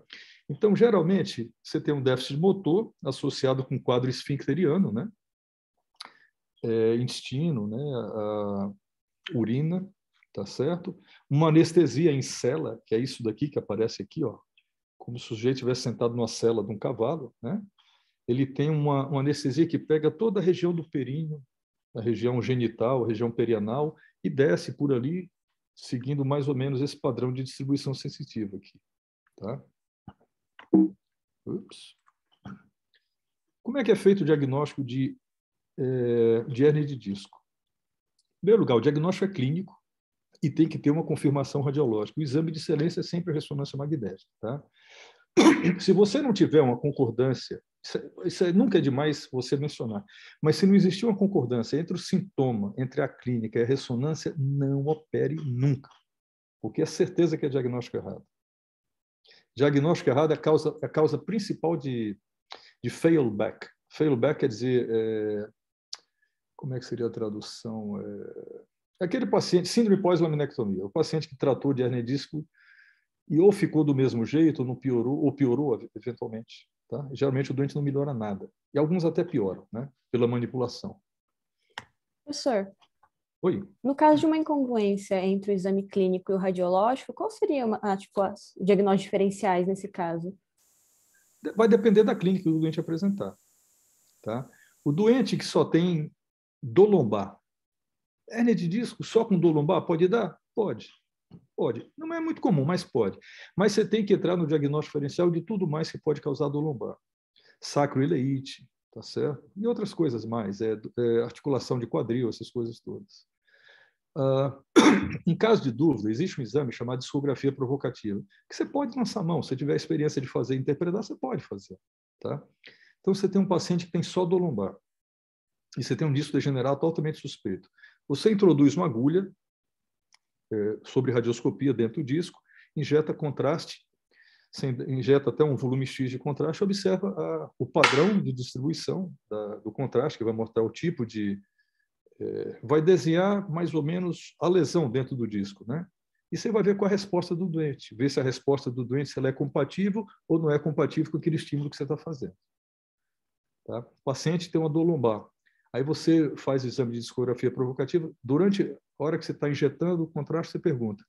Então, geralmente, você tem um déficit motor associado com quadro esfincteriano, né? Intestino, né? A urina, tá certo? Uma anestesia em cela, que é isso daqui que aparece aqui, ó, como se o sujeito estivesse sentado numa cela de um cavalo, né? Ele tem uma anestesia que pega toda a região do períneo, a região genital, a região perianal, e desce por ali, seguindo mais ou menos esse padrão de distribuição sensitiva aqui. Tá? Ups. Como é que é feito o diagnóstico de hérnia de disco? Em primeiro lugar, o diagnóstico é clínico e tem que ter uma confirmação radiológica. O exame de excelência é sempre a ressonância magnética. Tá? Se você não tiver uma concordância, isso nunca é demais você mencionar, mas se não existir uma concordância entre o sintoma, entre a clínica e a ressonância, não opere nunca, porque é certeza que é diagnóstico errado. Diagnóstico errado é a causa principal de failback. Failback quer dizer, como é que seria a tradução? Aquele paciente, síndrome pós-laminectomia, o paciente que tratou de hérnia de disco e ou ficou do mesmo jeito, ou não piorou, ou piorou eventualmente. Tá? Geralmente o doente não melhora nada. E alguns até pioram, né? Pela manipulação. Professor, oi. No caso de uma incongruência entre o exame clínico e o radiológico, qual seria os diagnósticos diferenciais nesse caso? Vai depender da clínica que o doente apresentar. Tá? O doente que só tem dor lombar, hérnia de disco só com dor lombar, pode dar? Pode. Pode. Não é muito comum, mas pode. Mas você tem que entrar no diagnóstico diferencial de tudo mais que pode causar dor lombar. Sacroileite, tá certo? E outras coisas mais, articulação de quadril, essas coisas todas. Em caso de dúvida, existe um exame chamado discografia provocativa, que você pode lançar mão. Se você tiver experiência de fazer e interpretar, você pode fazer. Tá? Então, você tem um paciente que tem só dor lombar. E você tem um disco degenerado totalmente suspeito. Você introduz uma agulha sobre radioscopia dentro do disco, injeta contraste, injeta até um volume X de contraste, observa o padrão de distribuição do contraste, que vai mostrar o tipo de... vai desenhar mais ou menos a lesão dentro do disco, né? E você vai ver qual a resposta do doente, ver se a resposta do doente se ela é compatível ou não é compatível com aquele estímulo que você está fazendo. Tá? O paciente tem uma dor lombar. Aí você faz o exame de discografia provocativa. Durante a hora que você está injetando o contraste, você pergunta: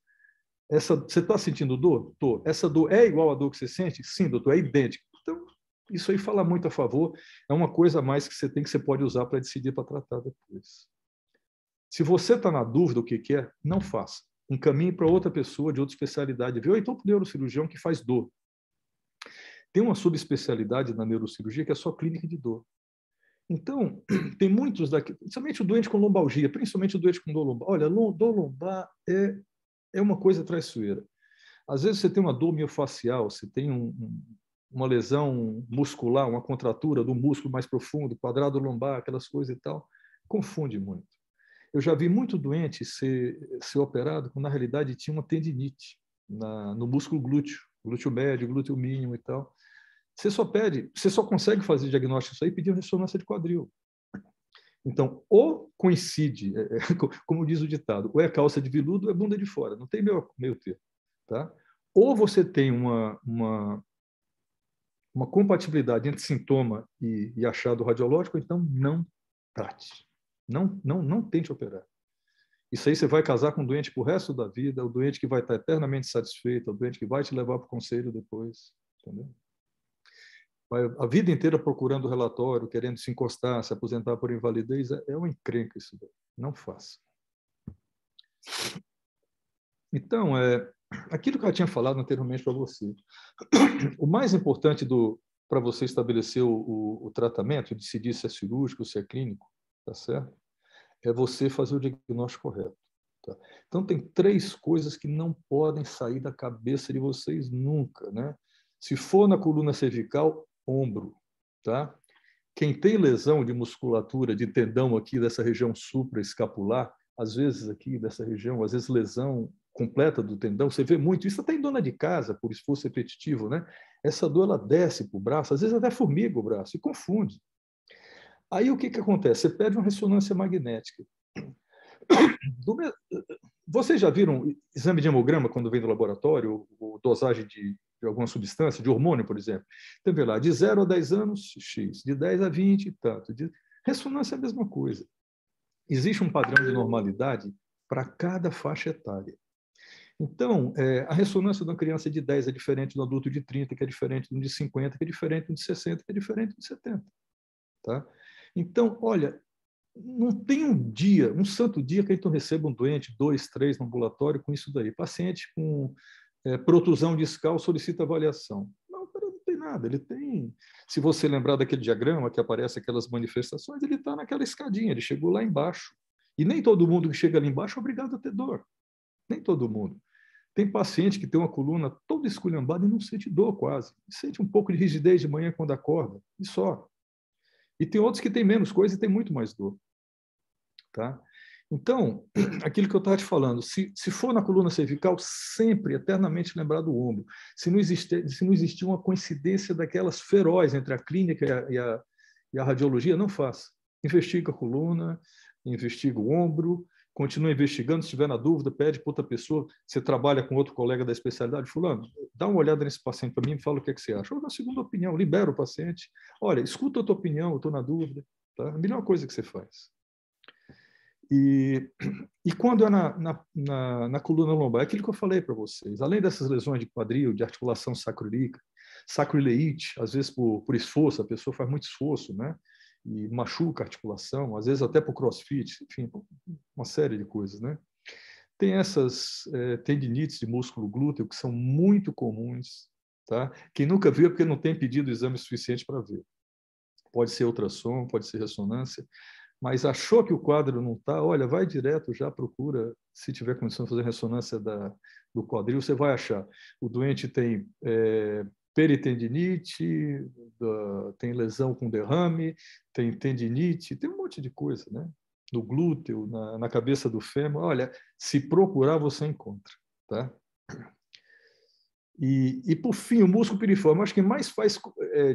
você está sentindo dor? Tô. Essa dor é igual à dor que você sente? Sim, doutor, é idêntica. Então, Isso aí fala muito a favor, é uma coisa a mais que você pode usar para decidir para tratar depois. Se você está na dúvida o que é, não faça. Encaminhe para outra pessoa de outra especialidade. Ou então para o neurocirurgião que faz dor. Tem uma subespecialidade na neurocirurgia que é só clínica de dor. Então, tem muitos daqui, principalmente o doente com lombalgia, principalmente o doente com dor lombar. Olha, dor lombar é uma coisa traiçoeira. Às vezes você tem uma dor miofacial, você tem uma lesão muscular, uma contratura do músculo mais profundo, quadrado lombar, aquelas coisas e tal. Confunde muito. Eu já vi muito doente ser operado quando, na realidade, tinha uma tendinite no músculo glúteo médio, glúteo mínimo e tal. Você só consegue fazer diagnóstico disso aí pedindo ressonância de quadril. Então, ou coincide, como diz o ditado, ou é calça de veludo ou é bunda de fora, não tem meio termo. Tá? Ou você tem uma compatibilidade entre sintoma e achado radiológico, então não trate. Não tente operar. Isso aí você vai casar com um doente para o resto da vida, o doente que vai estar eternamente satisfeito, o doente que vai te levar para o conselho depois. Entendeu? Vai a vida inteira procurando relatório, querendo se encostar, se aposentar por invalidez, é uma encrenca isso daí. Não faça. Então, aquilo que eu tinha falado anteriormente para você. O mais importante para você estabelecer o tratamento, decidir se é cirúrgico, se é clínico, tá certo? É você fazer o diagnóstico correto. Tá? Então, tem 3 coisas que não podem sair da cabeça de vocês nunca, né? Se for na coluna cervical, ombro, tá? Quem tem lesão de musculatura, de tendão aqui dessa região supraescapular, às vezes aqui dessa região, às vezes lesão completa do tendão, você vê muito, isso até em dona de casa, por esforço repetitivo, né? Essa dor, ela desce para o braço, às vezes até formiga o braço, e confunde. Aí o que acontece? Você pede uma ressonância magnética. Vocês já viram exame de hemograma quando vem do laboratório, ou dosagem de alguma substância, de hormônio, por exemplo? Então, vê lá, de 0 a 10 anos, X, de 10 a 20 e tanto. Ressonância é a mesma coisa. Existe um padrão de normalidade para cada faixa etária. Então, a ressonância de uma criança de 10 é diferente do adulto de 30, que é diferente do de 50, que é diferente do de 60, que é diferente do de 70. Tá? Então, olha, não tem um santo dia que a gente não receba um doente, 2, 3 no ambulatório com isso daí. Paciente com protusão discal solicita avaliação. Não tem nada. Ele tem, se você lembrar daquele diagrama que aparece aquelas manifestações, ele está naquela escadinha, ele chegou lá embaixo. E nem todo mundo que chega ali embaixo é obrigado a ter dor. Nem todo mundo. Tem paciente que tem uma coluna toda esculhambada e não sente dor quase. Sente um pouco de rigidez de manhã quando acorda, e só. E tem outros que têm menos coisa e têm muito mais dor. Tá? Então, aquilo que eu estava te falando, se for na coluna cervical, sempre, eternamente lembrar do ombro. Se não existir uma coincidência daquelas feroz entre a clínica e a radiologia, não faça. Investiga a coluna, investiga o ombro, continua investigando, se estiver na dúvida, pede para outra pessoa, você trabalha com outro colega da especialidade, fulano, dá uma olhada nesse paciente para mim e fala o que você acha. Ou na segunda opinião, libera o paciente. Olha, escuta a tua opinião, eu estou na dúvida. Tá? A melhor coisa que você faz. E quando é na coluna lombar, é aquilo que eu falei para vocês, além dessas lesões de quadril, de articulação sacroiliaca, sacroileite, às vezes por esforço, a pessoa faz muito esforço, né? E machuca a articulação, às vezes até por crossfit, enfim, uma série de coisas, né? Tem essas tendinites de músculo glúteo que são muito comuns, tá? Quem nunca viu é porque não tem pedido exame suficiente para ver. Pode ser ultrassom, pode ser ressonância, mas achou que o quadro não está, olha, vai direto, já procura, se tiver condição de fazer ressonância do quadril, você vai achar. O doente tem peritendinite, tem lesão com derrame, tem tendinite, tem um monte de coisa, né? No glúteo, na cabeça do fêmur. Olha, se procurar, você encontra. Tá? E por fim, o músculo piriforme. Acho que quem mais faz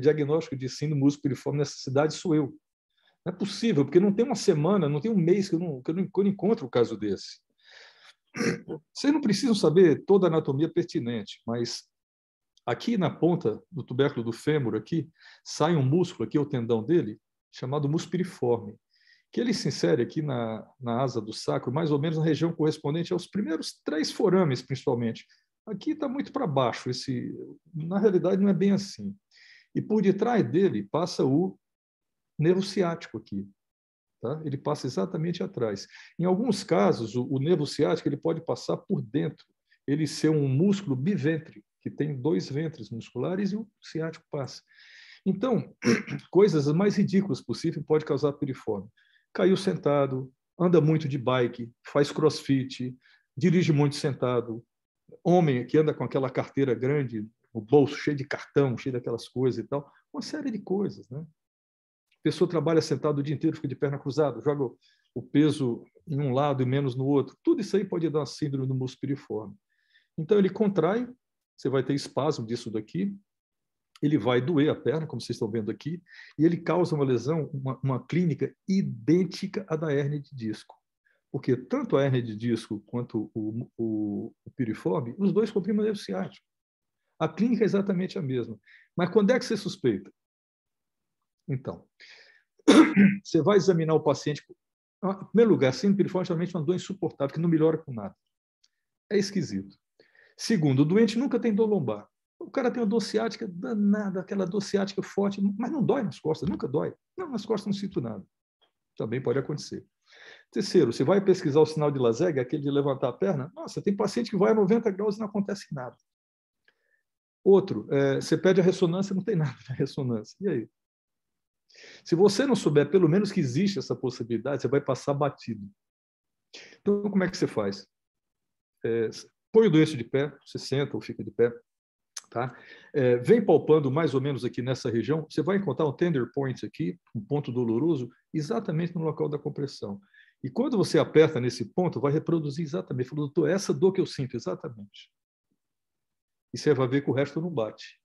diagnóstico de síndrome do músculo piriforme nessa cidade sou eu. Não é possível, porque não tem uma semana, não tem um mês que eu não encontro um caso desse. Vocês não precisam saber toda a anatomia pertinente, mas aqui na ponta do tubérculo do fêmur, aqui, sai um músculo, aqui é o tendão dele, chamado músculo piriforme, que ele se insere aqui na asa do sacro, mais ou menos na região correspondente aos primeiros 3 forames, principalmente. Aqui está muito para baixo, na realidade não é bem assim. E por detrás dele passa o nervo ciático aqui. Tá? Ele passa exatamente atrás. Em alguns casos, o nervo ciático ele pode passar por dentro, ele ser um músculo biventre, que tem 2 ventres musculares e o ciático passa. Então, coisas mais ridículas possíveis pode causar piriforme. Caiu sentado, anda muito de bike, faz crossfit, dirige muito sentado, homem que anda com aquela carteira grande, o bolso cheio de cartão, cheio daquelas coisas e tal, uma série de coisas, né? A pessoa trabalha sentado o dia inteiro, fica de perna cruzada, joga o peso em um lado e menos no outro. Tudo isso aí pode dar uma síndrome do músculo piriforme. Então, ele contrai, você vai ter espasmo disso daqui, ele vai doer a perna, como vocês estão vendo aqui, e ele causa uma lesão, uma clínica idêntica à da hérnia de disco. Porque tanto a hérnia de disco quanto o piriforme, os dois comprimem o nervo ciático. A clínica é exatamente a mesma. Mas quando é que você suspeita? Então, você vai examinar o paciente. Em primeiro lugar, síndrome piriforme geralmente é uma dor insuportável, que não melhora com nada. É esquisito. Segundo, o doente nunca tem dor lombar. O cara tem uma dor ciática danada, aquela dor ciática forte, mas não dói nas costas, nunca dói. Não, nas costas não sinto nada. Também pode acontecer. Terceiro, você vai pesquisar o sinal de Laseg, aquele de levantar a perna. Nossa, tem paciente que vai a 90 graus e não acontece nada. Outro, você pede a ressonância, não tem nada na ressonância. E aí? Se você não souber, pelo menos, que existe essa possibilidade, você vai passar batido. Então, como é que você faz? Põe o doente de pé, você senta ou fica de pé, tá? Vem palpando mais ou menos aqui nessa região, você vai encontrar um tender point aqui, um ponto doloroso, exatamente no local da compressão. E quando você aperta nesse ponto, vai reproduzir exatamente. Falou, doutor, essa dor que eu sinto, exatamente. E você vai ver que o resto não bate.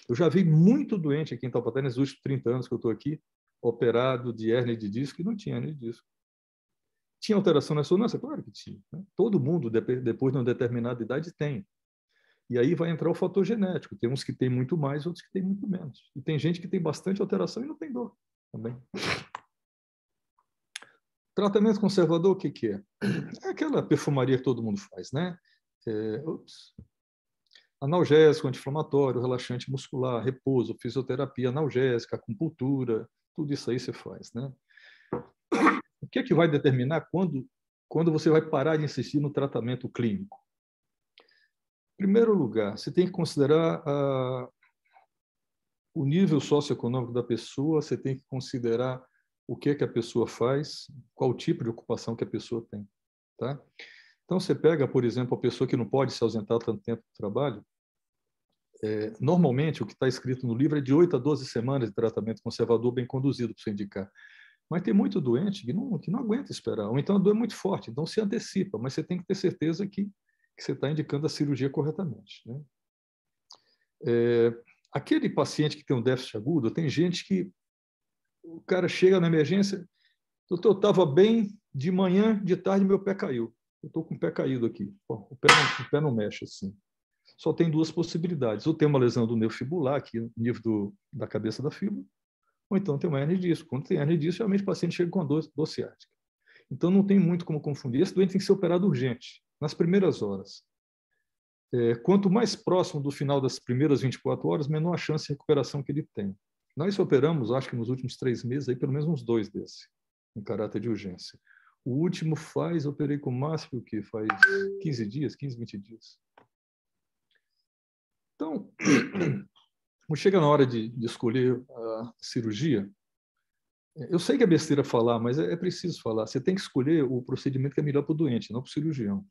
Eu já vi muito doente aqui em Taubaté, nos últimos 30 anos que eu estou aqui, operado de hérnia de disco, e não tinha hérnia de disco. Tinha alteração na ressonância? Claro que tinha. Né? Todo mundo, depois de uma determinada idade, tem. E aí vai entrar o fator genético. Tem uns que têm muito mais, outros que têm muito menos. E tem gente que tem bastante alteração e não tem dor também. Tratamento conservador, o que é? É aquela perfumaria que todo mundo faz, né? Analgésico, anti-inflamatório, relaxante muscular, repouso, fisioterapia analgésica, acupuntura, tudo isso aí você faz, né? O que é que vai determinar quando você vai parar de insistir no tratamento clínico? Em primeiro lugar, você tem que considerar o nível socioeconômico da pessoa, você tem que considerar o que é que a pessoa faz, qual tipo de ocupação que a pessoa tem, tá? Então, você pega, por exemplo, a pessoa que não pode se ausentar tanto tempo do trabalho, normalmente, o que está escrito no livro é de 8 a 12 semanas de tratamento conservador bem conduzido para você indicar. Mas tem muito doente que não aguenta esperar, ou então a dor é muito forte, então se antecipa, mas você tem que ter certeza que você está indicando a cirurgia corretamente, né? Aquele paciente que tem um déficit agudo, tem gente que o cara chega na emergência, doutor, eu estava bem, de manhã, de tarde, meu pé caiu. Eu estou com o pé caído aqui. Bom, o pé não mexe assim. Só tem 2 possibilidades. Ou tem uma lesão do nervo fibular, aqui no nível da cabeça da fíbula, ou então tem uma hernia de disco. Quando tem hernia de disco, geralmente o paciente chega com a dor ciática. Então, não tem muito como confundir. Esse doente tem que ser operado urgente, nas primeiras horas. Quanto mais próximo do final das primeiras 24 horas, menor a chance de recuperação que ele tem. Nós operamos, acho que nos últimos 3 meses, aí, pelo menos uns 2 desses, em caráter de urgência. O último operei com o máximo, que faz 15 dias, 15, 20 dias. Então, quando chega na hora de escolher a cirurgia, eu sei que é besteira falar, mas é preciso falar. Você tem que escolher o procedimento que é melhor para o doente, não para o cirurgião.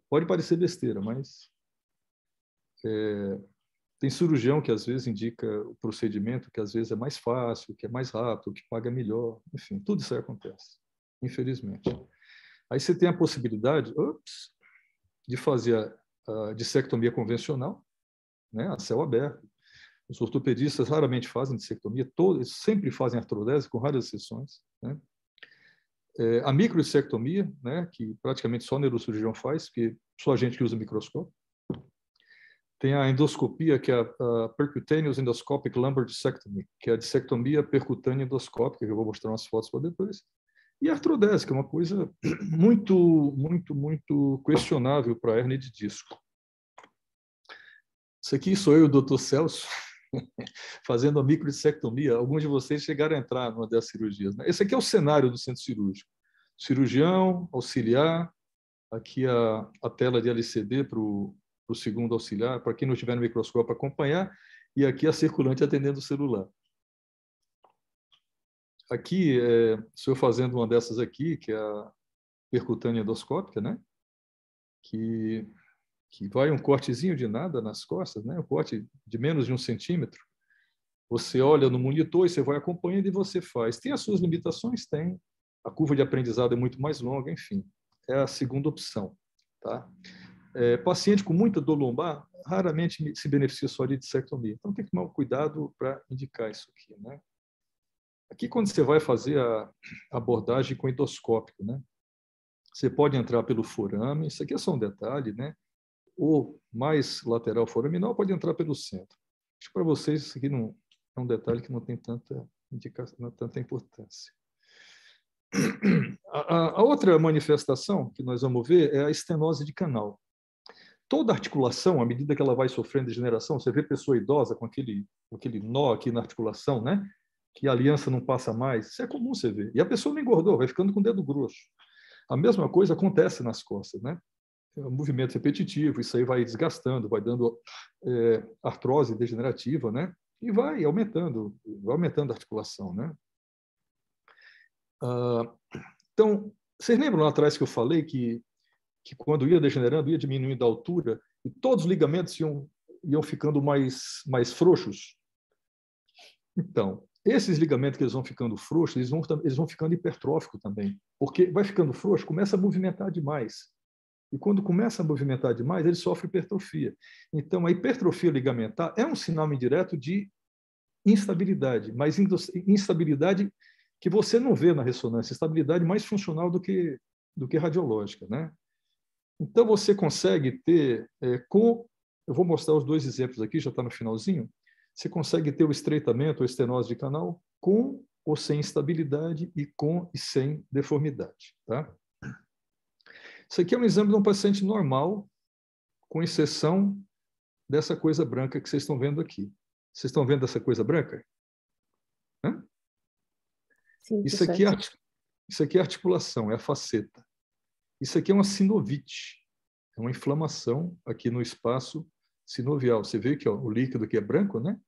Pode parecer besteira, mas tem cirurgião que às vezes indica o procedimento que às vezes é mais fácil, que é mais rápido, que paga melhor. Enfim, tudo isso aí acontece, infelizmente. Aí você tem a possibilidade de fazer a dissectomia convencional, né, a céu aberto. Os ortopedistas raramente fazem dissectomia, eles sempre fazem artrodese, com raras exceções, né? A microdissectomia, né, que praticamente só o neurocirurgião faz, porque só a gente que usa microscópio. Tem a endoscopia, que é a Percutaneous Endoscopic Lumbar Dissectomy, que é a dissectomia percutânea endoscópica, que eu vou mostrar umas fotos para depois. E a artrodese, que é uma coisa muito, muito, muito questionável para a hérnia de disco. Isso aqui sou eu, o Dr. Celso, fazendo a microdissectomia. Alguns de vocês chegaram a entrar numa dessas cirurgias, né? Esse aqui é o cenário do centro cirúrgico. Cirurgião, auxiliar, aqui a tela de LCD para o segundo auxiliar, para quem não tiver no microscópio acompanhar, e aqui a circulante atendendo o celular. Aqui, estou fazendo uma dessas aqui, que é a percutânea endoscópica, né? Que vai um cortezinho de nada nas costas, né? Um corte de menos de 1 centímetro. Você olha no monitor e você vai acompanhando e você faz. Tem as suas limitações? Tem. A curva de aprendizado é muito mais longa, enfim. É a segunda opção. Tá? Paciente com muita dor lombar raramente se beneficia só de dissectomia. Então, tem que tomar cuidado para indicar isso aqui. Né? Aqui, quando você vai fazer a abordagem com endoscópico, né? Você pode entrar pelo forame, isso aqui é só um detalhe, né? Ou mais lateral foraminal, pode entrar pelo centro. Acho que para vocês isso aqui não é um detalhe que não tem tanta indicação, não tanta importância. A outra manifestação que nós vamos ver é a estenose de canal. Toda articulação, à medida que ela vai sofrendo degeneração, você vê pessoa idosa com aquele nó aqui na articulação, né? Que a aliança não passa mais, isso é comum você ver. E a pessoa não engordou, vai ficando com o dedo grosso. A mesma coisa acontece nas costas, né? É um movimento repetitivo, isso aí vai desgastando, vai dando artrose degenerativa, né? E vai aumentando a articulação, né? Então, vocês lembram lá atrás que eu falei que quando ia degenerando, ia diminuindo a altura e todos os ligamentos iam ficando mais frouxos? Então, esses ligamentos que eles vão ficando frouxos, eles vão ficando hipertróficos também, porque vai ficando frouxo, começa a movimentar demais. E quando começa a movimentar demais, ele sofre hipertrofia. Então, a hipertrofia ligamentar é um sinal indireto de instabilidade, mas instabilidade que você não vê na ressonância, estabilidade mais funcional do que radiológica, né? Então, você consegue ter, eu vou mostrar os dois exemplos aqui, já está no finalzinho, você consegue ter o estreitamento ou estenose de canal com ou sem instabilidade e com e sem deformidade, tá? Isso aqui é um exame de um paciente normal, com exceção dessa coisa branca que vocês estão vendo aqui. Vocês estão vendo essa coisa branca? Hã? Sim, isso aqui é articulação, é a faceta. Isso aqui é uma sinovite, é uma inflamação aqui no espaço sinovial. Você vê que o líquido aqui é branco, né?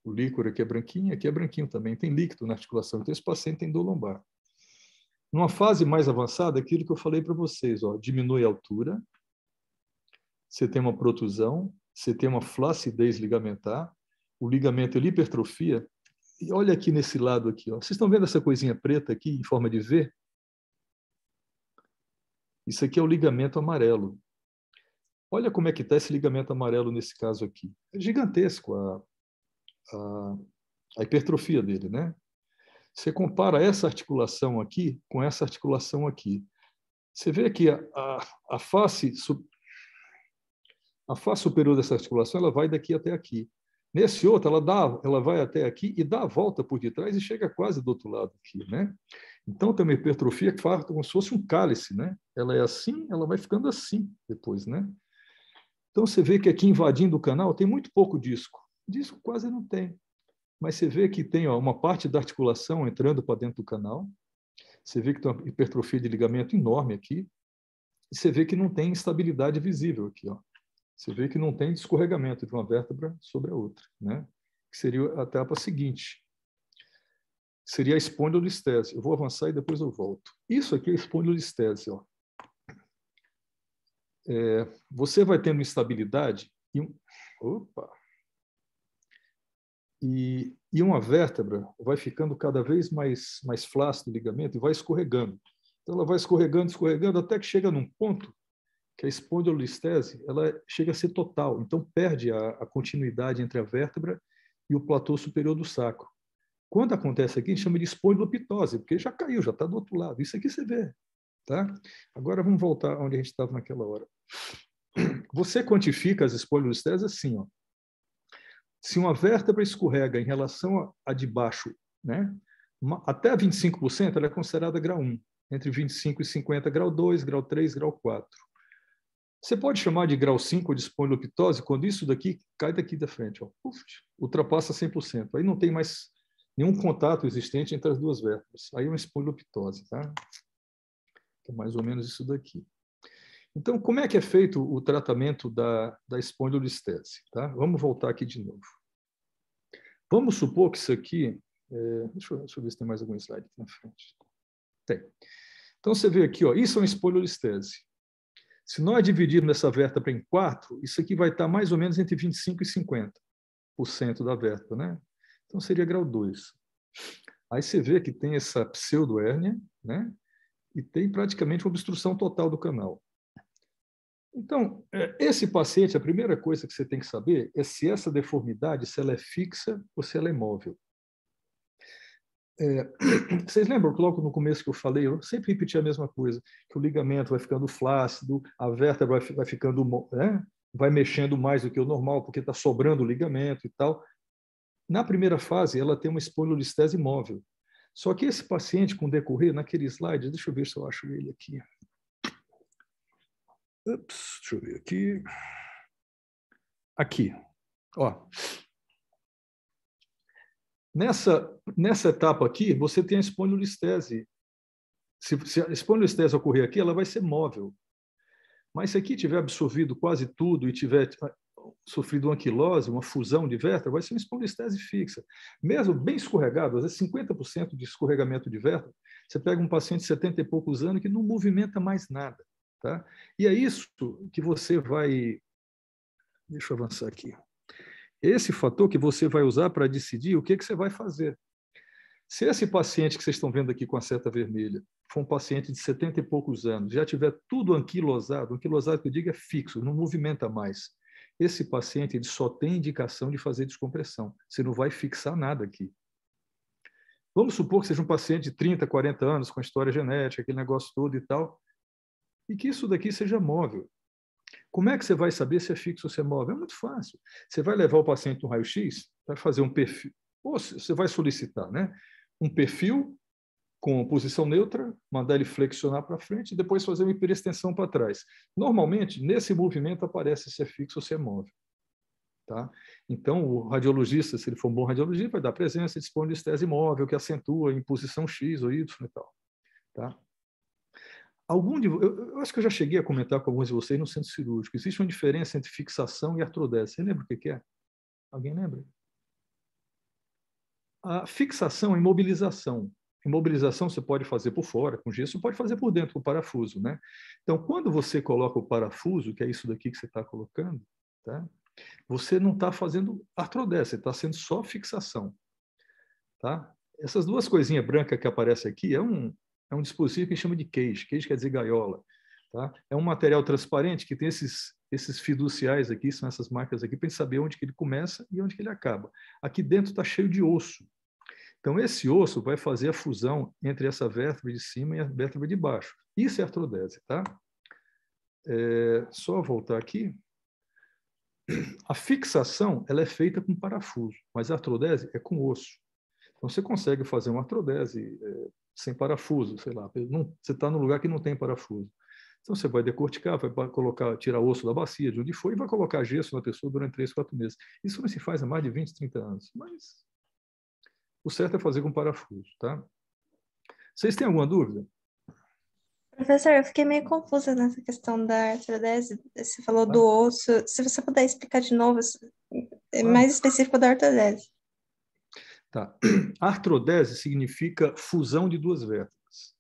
O líquor aqui é branquinho também. Tem líquido na articulação, então esse paciente tem dor lombar. Numa fase mais avançada, aquilo que eu falei para vocês, diminui a altura, você tem uma protusão, você tem uma flacidez ligamentar, o ligamento ele hipertrofia. E olha aqui nesse lado aqui, vocês estão vendo essa coisinha preta aqui em forma de V? Isso aqui é o ligamento amarelo. Olha como é que está esse ligamento amarelo nesse caso aqui. É gigantesco a hipertrofia dele, né? Você compara essa articulação aqui com essa articulação aqui. Você vê que a face superior dessa articulação ela vai daqui até aqui. Nesse outro, ela vai até aqui e dá a volta por detrás e chega quase do outro lado aqui, né? Então, tem uma hipertrofia que faz como se fosse um cálice, né? Ela é assim, ela vai ficando assim depois, né? Então, você vê que aqui invadindo o canal tem muito pouco disco. Disco quase não tem. Mas você vê que tem uma parte da articulação entrando para dentro do canal. Você vê que tem uma hipertrofia de ligamento enorme aqui. E você vê que não tem estabilidade visível aqui, Você vê que não tem escorregamento de uma vértebra sobre a outra, né? Que seria a etapa seguinte. Seria a espondilolistese. Eu vou avançar e depois eu volto. Isso aqui é a espondilolistese, Você vai tendo instabilidade e uma vértebra vai ficando cada vez mais flácida o ligamento e vai escorregando. Então, ela vai escorregando, até que chega num ponto que a espondilolistese ela chega a ser total. Então, perde a continuidade entre a vértebra e o platô superior do sacro. Quando acontece aqui, a gente chama de espondilopitose, porque já caiu, já está do outro lado. Isso aqui você vê. Tá? Agora, vamos voltar onde a gente estava naquela hora. Você quantifica as espondilolisteses assim, Se uma vértebra escorrega em relação a de baixo, né, até 25%, ela é considerada grau 1. Entre 25 e 50, grau 2, grau 3, grau 4. Você pode chamar de grau 5 de espondilopitose quando isso daqui cai daqui da frente, ó, ultrapassa 100%. Aí não tem mais nenhum contato existente entre as duas vértebras. Aí é uma espondilopitose, tá? É mais ou menos isso daqui. Então, como é que é feito o tratamento da espondilolistese? Tá? Vamos voltar aqui de novo. Vamos supor que isso aqui... deixa eu ver se tem mais algum slide aqui na frente. Tem. Então, você vê aqui, ó, isso é uma espondilolistese. Se nós dividirmos essa vértebra em 4, isso aqui vai estar mais ou menos entre 25% e 50% da vértebra, né? Então, seria grau 2. Aí você vê que tem essa pseudoérnia, né? E tem praticamente uma obstrução total do canal. Então, esse paciente, a primeira coisa que você tem que saber é se essa deformidade, se ela é fixa ou se ela é móvel. Vocês lembram que logo no começo que eu falei, eu sempre repeti a mesma coisa, que o ligamento vai ficando flácido, a vértebra vai ficando, né, vai mexendo mais do que o normal, porque está sobrando o ligamento e tal. Na primeira fase, ela tem uma espondilolistese móvel. Só que esse paciente, com o decorrer, naquele slide, deixa eu ver se eu acho ele aqui. Ups, deixa eu ver aqui. Aqui. Ó. Nessa etapa aqui, você tem a espondilolistese. Se a espondilolistese ocorrer aqui, ela vai ser móvel. Mas se aqui tiver absorvido quase tudo e tiver sofrido uma anquilose, uma fusão de vértebra, vai ser uma espondilolistese fixa. Mesmo bem escorregado, às vezes 50% de escorregamento de vértebra, você pega um paciente de 70 e poucos anos que não movimenta mais nada. Tá? E é isso que você vai... Deixa eu avançar aqui. Esse fator que você vai usar para decidir o que você vai fazer. Se esse paciente que vocês estão vendo aqui com a seta vermelha for um paciente de 70 e poucos anos, já tiver tudo anquilosado que eu digo é fixo, não movimenta mais, esse paciente ele só tem indicação de fazer descompressão. Você não vai fixar nada aqui. Vamos supor que seja um paciente de 30, 40 anos, com história genética, aquele negócio todo e tal, e que isso daqui seja móvel. Como é que você vai saber se é fixo ou se é móvel? É muito fácil. Você vai levar o paciente no raio-x, vai fazer um perfil, ou você vai solicitar, né, um perfil com posição neutra, mandar ele flexionar para frente e depois fazer uma hiperextensão para trás. Normalmente, nesse movimento aparece se é fixo ou se é móvel. Tá? Então, o radiologista, se ele for um bom radiologista, vai dar presença de espondilolistese móvel, que acentua em posição X ou Y e tal. Tá? Eu acho que eu já cheguei a comentar com alguns de vocês no centro cirúrgico. Existe uma diferença entre fixação e artrodese. Você lembra o que é? Alguém lembra? A fixação é imobilização. Imobilização você pode fazer por fora, com gesso, você pode fazer por dentro, com o parafuso. Né? Então, quando você coloca o parafuso, que é isso daqui que você está colocando, tá? Você não está fazendo artrodese, você está sendo só fixação. Tá? Essas duas coisinhas brancas que aparecem aqui é um dispositivo que chama de cage. Cage quer dizer gaiola. Tá? É um material transparente que tem esses fiduciais aqui, são essas marcas aqui, para a gente saber onde que ele começa e onde que ele acaba. Aqui dentro está cheio de osso. Então, esse osso vai fazer a fusão entre essa vértebra de cima e a vértebra de baixo. Isso é artrodese. Tá? Só voltar aqui. A fixação ela é feita com parafuso, mas a artrodese é com osso. Então, você consegue fazer uma artrodese sem parafuso, sei lá. Você está num lugar que não tem parafuso. Então, você vai decorticar, vai tirar osso da bacia, de onde for, e vai colocar gesso na pessoa durante 3, 4 meses. Isso não se faz há mais de 20, 30 anos. Mas o certo é fazer com parafuso. Tá? Vocês têm alguma dúvida? Professor, eu fiquei meio confusa nessa questão da artrodese. Você falou do osso. Se você puder explicar de novo, mais específico da artrodese. Tá. Artrodese significa fusão de duas vértebras.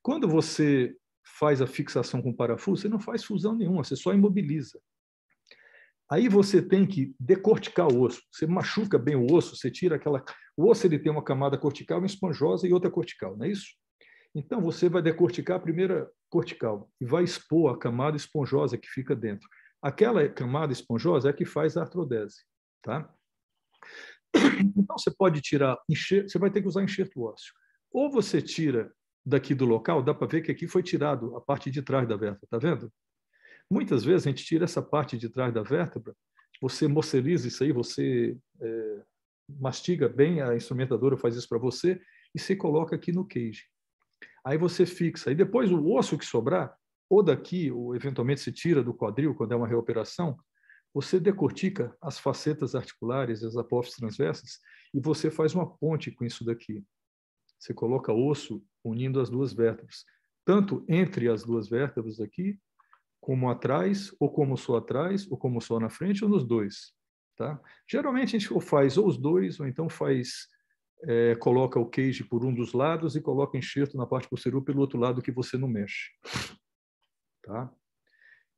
Quando você faz a fixação com parafuso, você não faz fusão nenhuma, você só imobiliza. Aí você tem que decorticar o osso. Você machuca bem o osso, você tira aquela... O osso ele tem uma camada cortical, uma esponjosa e outra cortical, não é isso? Então, você vai decorticar a primeira cortical e vai expor a camada esponjosa que fica dentro. Aquela camada esponjosa é a que faz a artrodese. Tá? Então, você pode tirar... Você vai ter que usar enxerto ósseo. Ou você tira daqui do local, dá para ver que aqui foi tirado a parte de trás da vértebra, está vendo? Muitas vezes a gente tira essa parte de trás da vértebra, você moceliza isso aí, você mastiga bem, a instrumentadora faz isso para você, e você coloca aqui no cage. Aí você fixa. E depois o osso que sobrar, ou daqui, ou eventualmente se tira do quadril, quando é uma reoperação, você decortica as facetas articulares, as apófises transversas, e você faz uma ponte com isso daqui. Você coloca osso unindo as duas vértebras, tanto entre as duas vértebras aqui, como atrás, ou como só atrás, ou como só na frente, ou nos dois. Tá? Geralmente a gente faz ou os dois, ou então coloca o cage por um dos lados e coloca enxerto na parte posterior pelo outro lado que você não mexe. Tá?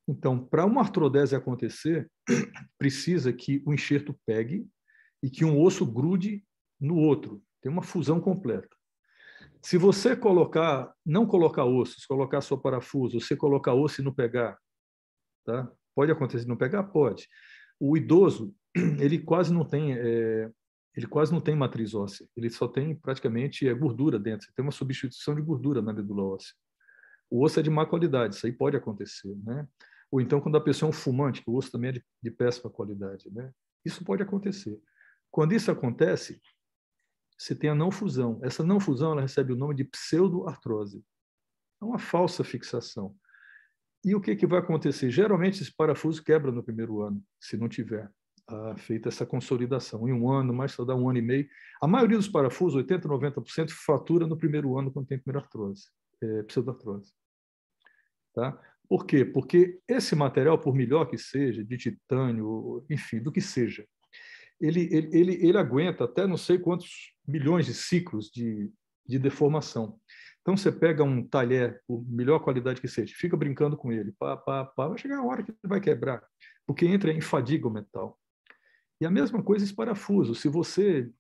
Então, para uma artrodese acontecer, precisa que o enxerto pegue e que um osso grude no outro. Tem uma fusão completa. Se você não colocar ossos, colocar só parafuso, você colocar osso e não pegar, tá? Pode acontecer de não pegar? Pode. O idoso, ele quase não tem matriz óssea. Ele só tem praticamente gordura dentro. Você tem uma substituição de gordura na medula óssea. O osso é de má qualidade, isso aí pode acontecer, né? Ou então quando a pessoa é um fumante, que o osso também é de péssima qualidade, né? Isso pode acontecer. Quando isso acontece, você tem a não fusão. Essa não fusão ela recebe o nome de pseudoartrose. É uma falsa fixação. E o que vai acontecer? Geralmente esse parafuso quebra no primeiro ano, se não tiver feita essa consolidação. Em um ano, mais só dá um ano e meio. A maioria dos parafusos, 80%, 90%, fratura no primeiro ano quando tem a primeira artrose, pseudoartrose. Tá? Por quê? Porque esse material, por melhor que seja, de titânio, enfim, do que seja, ele aguenta até não sei quantos milhões de ciclos de deformação. Então, você pega um talher, por melhor qualidade que seja, fica brincando com ele, vai chegar a hora que ele vai quebrar, porque entra em fadiga o metal. E a mesma coisa esse parafuso. Se você,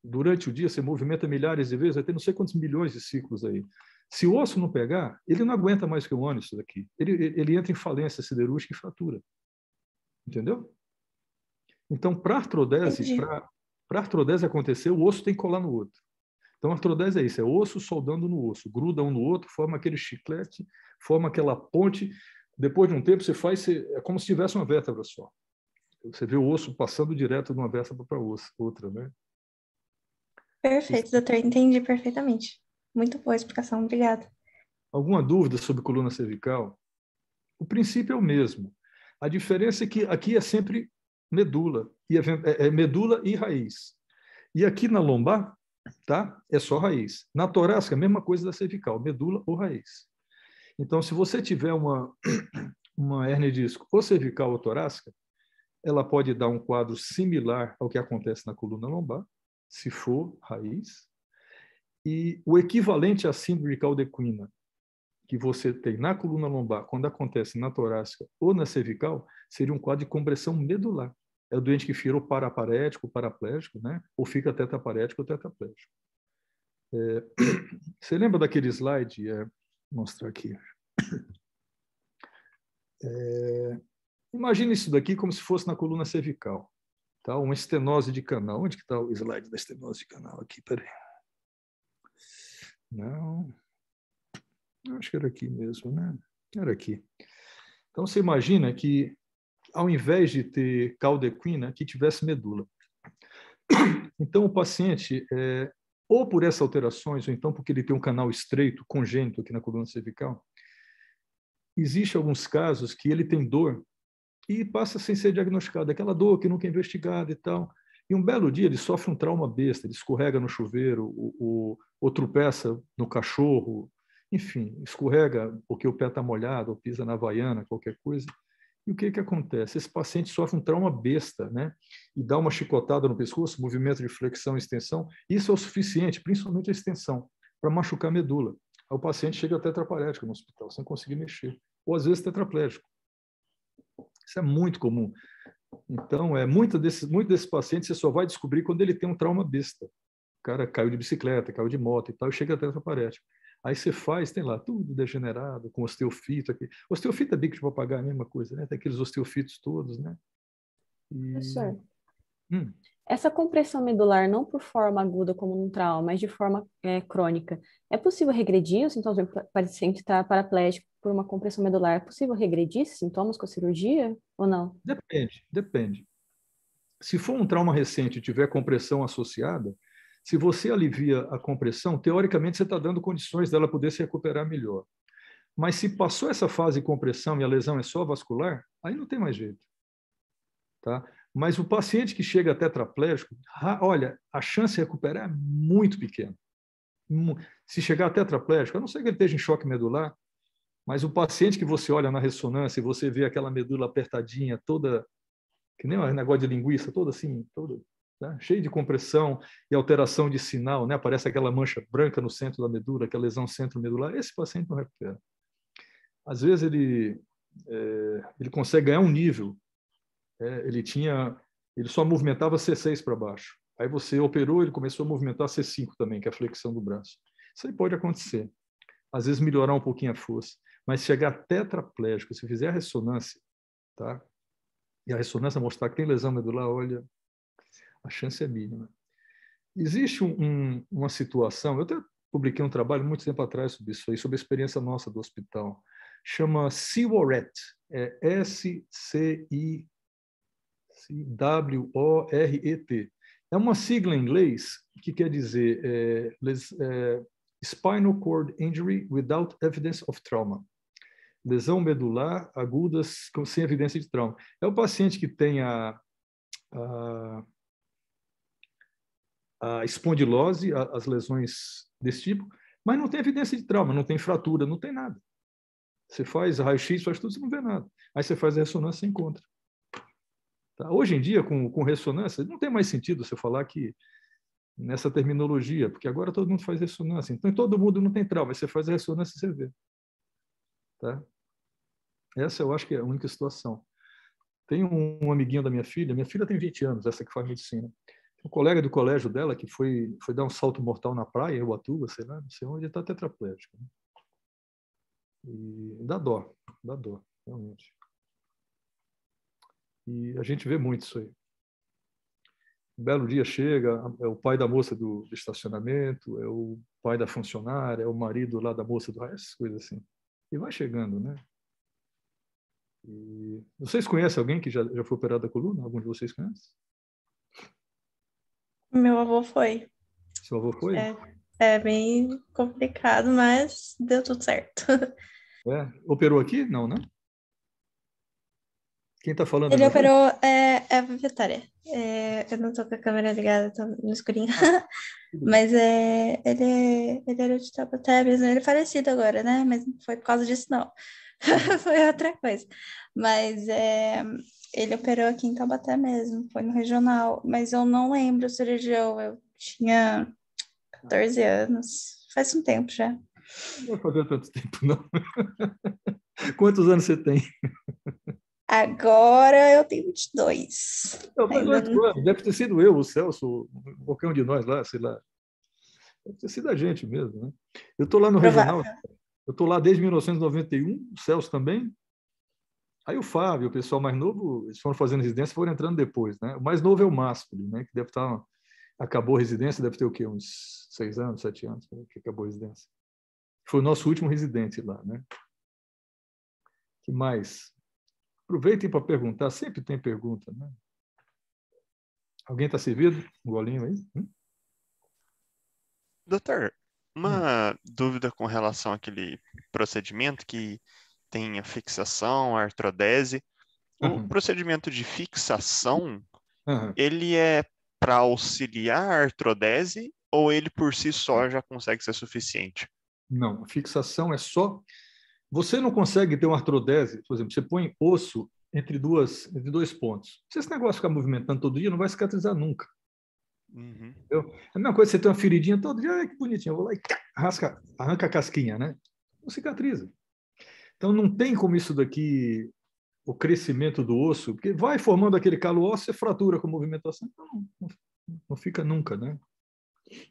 durante o dia, você movimenta milhares de vezes, vai ter não sei quantos milhões de ciclos aí. Se o osso não pegar, ele não aguenta mais que um ano isso daqui. Ele entra em falência siderúrgica e fratura. Entendeu? Então, para artrodese acontecer, o osso tem que colar no outro. Então, a artrodese é isso, é osso soldando no osso. Gruda um no outro, forma aquele chiclete, forma aquela ponte. Depois de um tempo, é como se tivesse uma vértebra só. Você vê o osso passando direto de uma vértebra para outra, né? Perfeito, doutor, entendi perfeitamente. Muito boa a explicação, obrigada. Alguma dúvida sobre coluna cervical? O princípio é o mesmo. A diferença é que aqui é sempre medula, medula e raiz. E aqui na lombar, tá? É só raiz. Na torácica, a mesma coisa da cervical, medula ou raiz. Então, se você tiver uma hérnia de disco ou cervical ou torácica, ela pode dar um quadro similar ao que acontece na coluna lombar, se for raiz. E o equivalente à síndrome de caldequina que você tem na coluna lombar, quando acontece na torácica ou na cervical, seria um quadro de compressão medular. É o doente que fica ou paraparético, paraplégico, né? Ou fica tetraparético ou tetraplégico. Você lembra daquele slide? Vou mostrar aqui. Imagine isso daqui como se fosse na coluna cervical. Tá? Uma estenose de canal. Onde que está o slide da estenose de canal? Aqui, peraí. Não. Acho que era aqui mesmo, né? Era aqui. Então, você imagina que, ao invés de ter caldequina, que tivesse medula. Então, o paciente, ou por essas alterações, ou então porque ele tem um canal estreito, congênito aqui na coluna cervical, existe alguns casos que ele tem dor e passa sem ser diagnosticado, aquela dor que nunca é investigada e tal. E um belo dia ele sofre um trauma besta, ele escorrega no chuveiro, ou tropeça no cachorro, enfim, escorrega porque o pé está molhado, ou pisa na havaiana, qualquer coisa. E o que acontece? Esse paciente sofre um trauma besta, né? E dá uma chicotada no pescoço, movimento de flexão e extensão. Isso é o suficiente, principalmente a extensão, para machucar a medula. Aí o paciente chega tetraparético no hospital, sem conseguir mexer. Ou às vezes tetraplégico. Isso é muito comum. Então, muito desses pacientes você só vai descobrir quando ele tem um trauma besta. O cara caiu de bicicleta, caiu de moto e tal, e chega tetraparético. Aí você tem lá tudo degenerado, com osteofito aqui. Osteofito é bico de papagaio, a mesma coisa, né? Tem aqueles osteofitos todos, né? Professor, essa compressão medular não por forma aguda como um trauma, mas de forma crônica, é possível regredir os sintomas do paciente está paraplégico por uma compressão medular? É possível regredir esses sintomas com a cirurgia ou não? Depende. Se for um trauma recente e tiver compressão associada, se você alivia a compressão, teoricamente você está dando condições dela poder se recuperar melhor. Mas se passou essa fase de compressão e a lesão é só vascular, aí não tem mais jeito. Tá? Mas o paciente que chega tetraplégico, olha, a chance de recuperar é muito pequena. Se chegar tetraplégico, a não ser que ele esteja em choque medular, mas o paciente que você olha na ressonância e você vê aquela medula apertadinha, toda, que nem um negócio de linguiça, toda assim, toda, tá? Cheio de compressão e alteração de sinal, né? Aparece aquela mancha branca no centro da medula, aquela lesão centromedular, esse paciente não recupera. Às vezes ele consegue ganhar um nível. Ele só movimentava C6 para baixo. Aí você operou, ele começou a movimentar C5 também, que é a flexão do braço. Isso aí pode acontecer. Às vezes melhorar um pouquinho a força. Mas chegar tetraplégico, se fizer a ressonância, tá? E a ressonância mostrar que tem lesão medular, olha, a chance é mínima. Existe uma situação, eu até publiquei um trabalho muito tempo atrás sobre isso aí, sobre a experiência nossa do hospital. Chama CWORET, SCIWORET. É uma sigla em inglês que quer dizer Spinal Cord Injury Without Evidence of Trauma. Lesão medular aguda sem evidência de trauma. É o paciente que tem a espondilose, as lesões desse tipo, mas não tem evidência de trauma, não tem fratura, não tem nada. Você faz raio-x, faz tudo, você não vê nada. Aí você faz a ressonância e encontra. Tá? Hoje em dia, com ressonância, não tem mais sentido você falar que nessa terminologia, porque agora todo mundo faz ressonância. Então, todo mundo não tem trauma, mas você faz a ressonância e você vê. Tá? Essa eu acho que é a única situação. Tem um amiguinho da minha filha tem 20 anos, essa que faz medicina. Um colega do colégio dela que foi dar um salto mortal na praia, em Ubatuba, sei lá, não sei onde, ele está tetraplégico. Né? E dá dó, realmente. E a gente vê muito isso aí. Um belo dia chega, é o pai da moça do estacionamento, é o pai da funcionária, é o marido lá da moça do resto, coisas assim. E vai chegando, né? E vocês conhecem alguém que já foi operado da coluna? Algum de vocês conhece? Meu avô foi. Seu avô foi? É bem complicado, mas deu tudo certo. Operou aqui? Não, né? Quem está falando? Ele operou a Vitória. Eu não tô com a câmera ligada, tô no escurinho. Mas ele era de Taubaté mesmo, ele é falecido agora, né? Mas não foi por causa disso, não. Foi outra coisa. Mas ele operou aqui em Taubaté mesmo, foi no regional. Mas eu não lembro o cirurgião, eu tinha 14 anos, faz um tempo já. Não vai fazer tanto tempo, não. Quantos anos você tem? Agora eu tenho 22. Deve ter sido eu, o Celso, qualquer um de nós lá, sei lá. Deve ter sido a gente mesmo, né? Eu estou lá no regional, eu estou lá desde 1991, o Celso também. Aí o Fábio, o pessoal mais novo, eles foram fazendo residência, foram entrando depois, né? O mais novo é o Máspoli, né? Que deve estar... Acabou a residência, deve ter o quê? Uns 6 anos, 7 anos, que acabou a residência. Foi o nosso último residente lá, né? Que mais? Aproveitem para perguntar, sempre tem pergunta, né? Alguém está servido? Um golinho aí? Doutor, uma dúvida com relação àquele procedimento que tem a fixação, a artrodese. O procedimento de fixação, ele é para auxiliar a artrodese ou ele por si só já consegue ser suficiente? Não, a fixação é só... Você não consegue ter uma artrodese, por exemplo, você põe osso entre dois pontos. Se esse negócio ficar movimentando todo dia, não vai cicatrizar nunca. Entendeu? É a mesma coisa que você tem uma feridinha todo dia, que bonitinho, eu vou lá e arranca a casquinha, né? Não cicatriza. Então, não tem como isso daqui, o crescimento do osso, porque vai formando aquele calo ósseo, você fratura com a movimentação, então não fica nunca, né?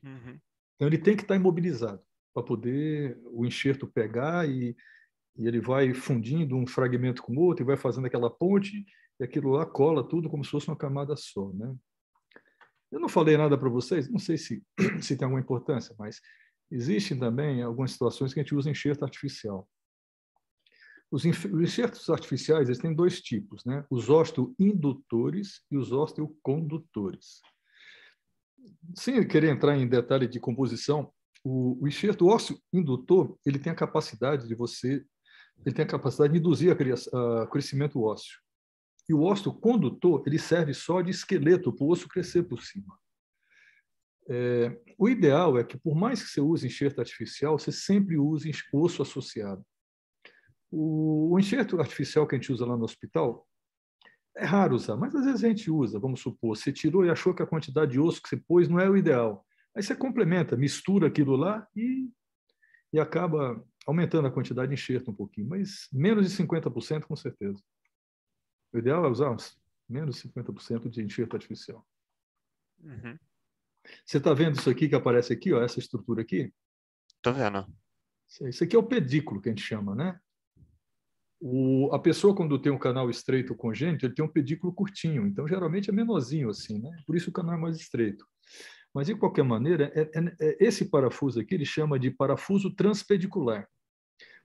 Então, ele tem que estar imobilizado para poder o enxerto pegar e ele vai fundindo um fragmento com o outro e vai fazendo aquela ponte e aquilo lá cola tudo como se fosse uma camada só, né? Eu não falei nada para vocês, não sei se tem alguma importância, mas existem também algumas situações que a gente usa enxerto artificial. Os enxertos artificiais eles têm 2 tipos, né? Os osteoindutores e os osteocondutores. Sem querer entrar em detalhe de composição, o enxerto ósseo indutor ele tem a capacidade de você ele tem a capacidade de induzir o crescimento ósseo. E o ósseo condutor, ele serve só de esqueleto para o osso crescer por cima. O ideal é que, por mais que você use enxerto artificial, você sempre use osso associado. O enxerto artificial que a gente usa lá no hospital, é raro usar, mas às vezes a gente usa. Vamos supor, você tirou e achou que a quantidade de osso que você pôs não é o ideal. Aí você complementa, mistura aquilo lá e acaba aumentando a quantidade de enxerto um pouquinho, mas menos de 50% com certeza. O ideal é usar menos de 50% de enxerto artificial. Uhum. Você está vendo isso aqui que aparece aqui, ó, essa estrutura aqui? Tô vendo. Isso aqui é o pedículo que a gente chama, né? A pessoa, quando tem um canal estreito congênito, ele tem um pedículo curtinho, então geralmente é menorzinho assim, né? Por isso o canal é mais estreito. Mas, de qualquer maneira, esse parafuso aqui ele chama de parafuso transpedicular.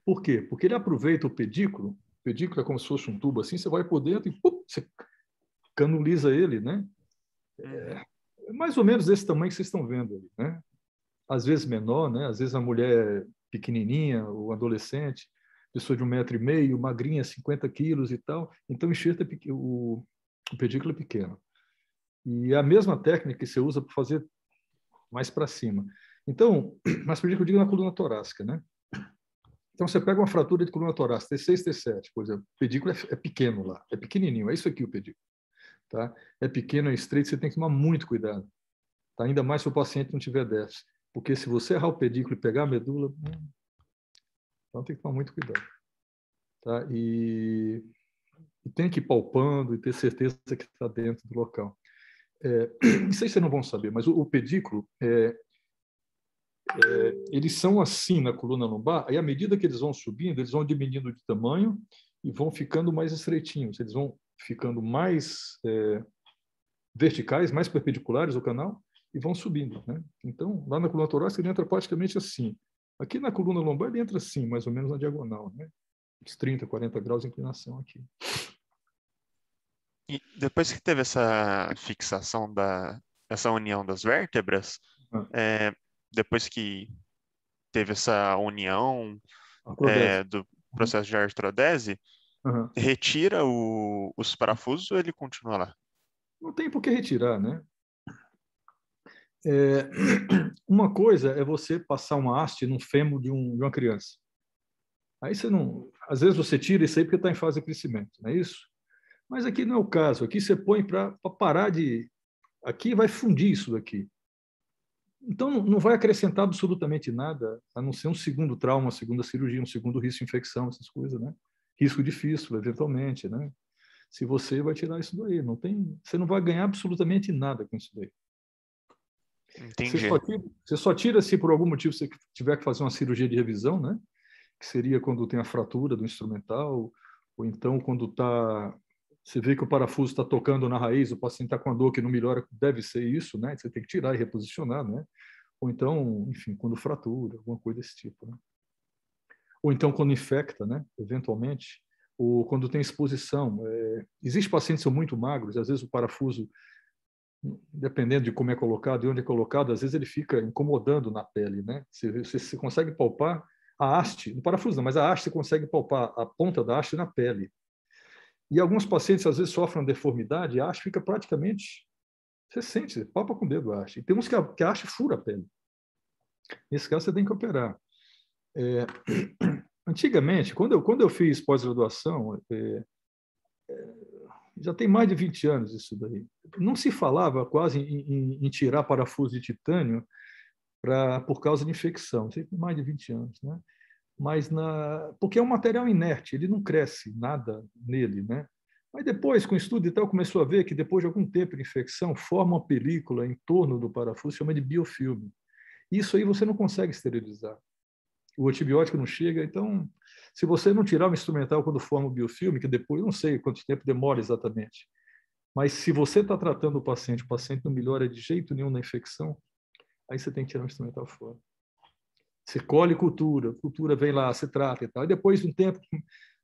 Por quê? Porque ele aproveita o pedículo é como se fosse um tubo assim, você vai por dentro e você canuliza ele, né? É mais ou menos desse tamanho que vocês estão vendo ali, né? Às vezes menor, né? Às vezes a mulher pequenininha, o adolescente, pessoa de 1,5 m, magrinha, 50 quilos e tal. Então, o pedículo é pequeno. E é a mesma técnica que você usa para fazer mais para cima. Então, mais pedículo eu digo na coluna torácica, né? Então, você pega uma fratura de coluna torácica, T6, T7, por exemplo. O pedículo é pequeno lá, é pequenininho, é isso aqui o pedículo. Tá? É pequeno, é estreito, você tem que tomar muito cuidado. Tá? Ainda mais se o paciente não tiver déficit. Porque se você errar o pedículo e pegar a medula, então tem que tomar muito cuidado. Tá? E tem que ir palpando e ter certeza que está dentro do local. Não sei se vocês não vão saber, mas o pedículo, eles são assim na coluna lombar, aí à medida que eles vão subindo, eles vão diminuindo de tamanho e vão ficando mais estreitinhos, eles vão ficando mais verticais, mais perpendiculares ao canal e vão subindo, né? Então, lá na coluna torácica ele entra praticamente assim. Aqui na coluna lombar ele entra assim, mais ou menos na diagonal, né? Uns 30, 40 graus de inclinação aqui. E depois que teve essa fixação essa união das vértebras, depois que teve essa união do processo de artrodese, retira os parafusos ou ele continua lá? Não tem por que retirar, né? Uma coisa é você passar uma haste no fêmur de uma criança. Aí você não... Às vezes você tira isso aí porque está em fase de crescimento, não é isso? Mas aqui não é o caso. Aqui você põe para parar de... Aqui vai fundir isso daqui. Então, não vai acrescentar absolutamente nada, a não ser um segundo trauma, uma segunda cirurgia, um segundo risco de infecção, essas coisas, né? Risco de fístula, eventualmente, né? Se você vai tirar isso daí, você não vai ganhar absolutamente nada com isso daí. Entendi. Você só tira se por algum motivo você tiver que fazer uma cirurgia de revisão, né? Que seria quando tem a fratura do instrumental, ou então quando você vê que o parafuso está tocando na raiz, o paciente está com a dor que não melhora, deve ser isso, né? Você tem que tirar e reposicionar, né? Ou então, enfim, quando fratura, alguma coisa desse tipo, né? Ou então quando infecta, né? Eventualmente, ou quando tem exposição. Existem pacientes que são muito magros, às vezes o parafuso, dependendo de como é colocado e onde é colocado, às vezes ele fica incomodando na pele, né? Você consegue palpar a haste, no parafuso não, mas a haste você consegue palpar a ponta da haste na pele. E alguns pacientes, às vezes, sofrem uma deformidade e a haste fica praticamente... Você sente, você palpa com o dedo a haste. E tem uns que a haste fura a pele. Nesse caso, você tem que operar. Antigamente, quando eu fiz pós-graduação, já tem mais de 20 anos isso daí, não se falava quase em tirar parafuso de titânio por causa de infecção. Tem mais de 20 anos, né? Mas porque é um material inerte, ele não cresce nada nele, né? Mas depois, com o estudo e tal, começou a ver que depois de algum tempo de infecção, forma uma película em torno do parafuso, chama de biofilme. Isso aí você não consegue esterilizar. O antibiótico não chega, então, se você não tirar o instrumental quando forma o biofilme, que depois, não sei quanto tempo demora exatamente, mas se você está tratando o paciente não melhora de jeito nenhum na infecção, aí você tem que tirar o instrumental fora. Você colhe cultura vem lá, você trata e tal. E depois de um tempo,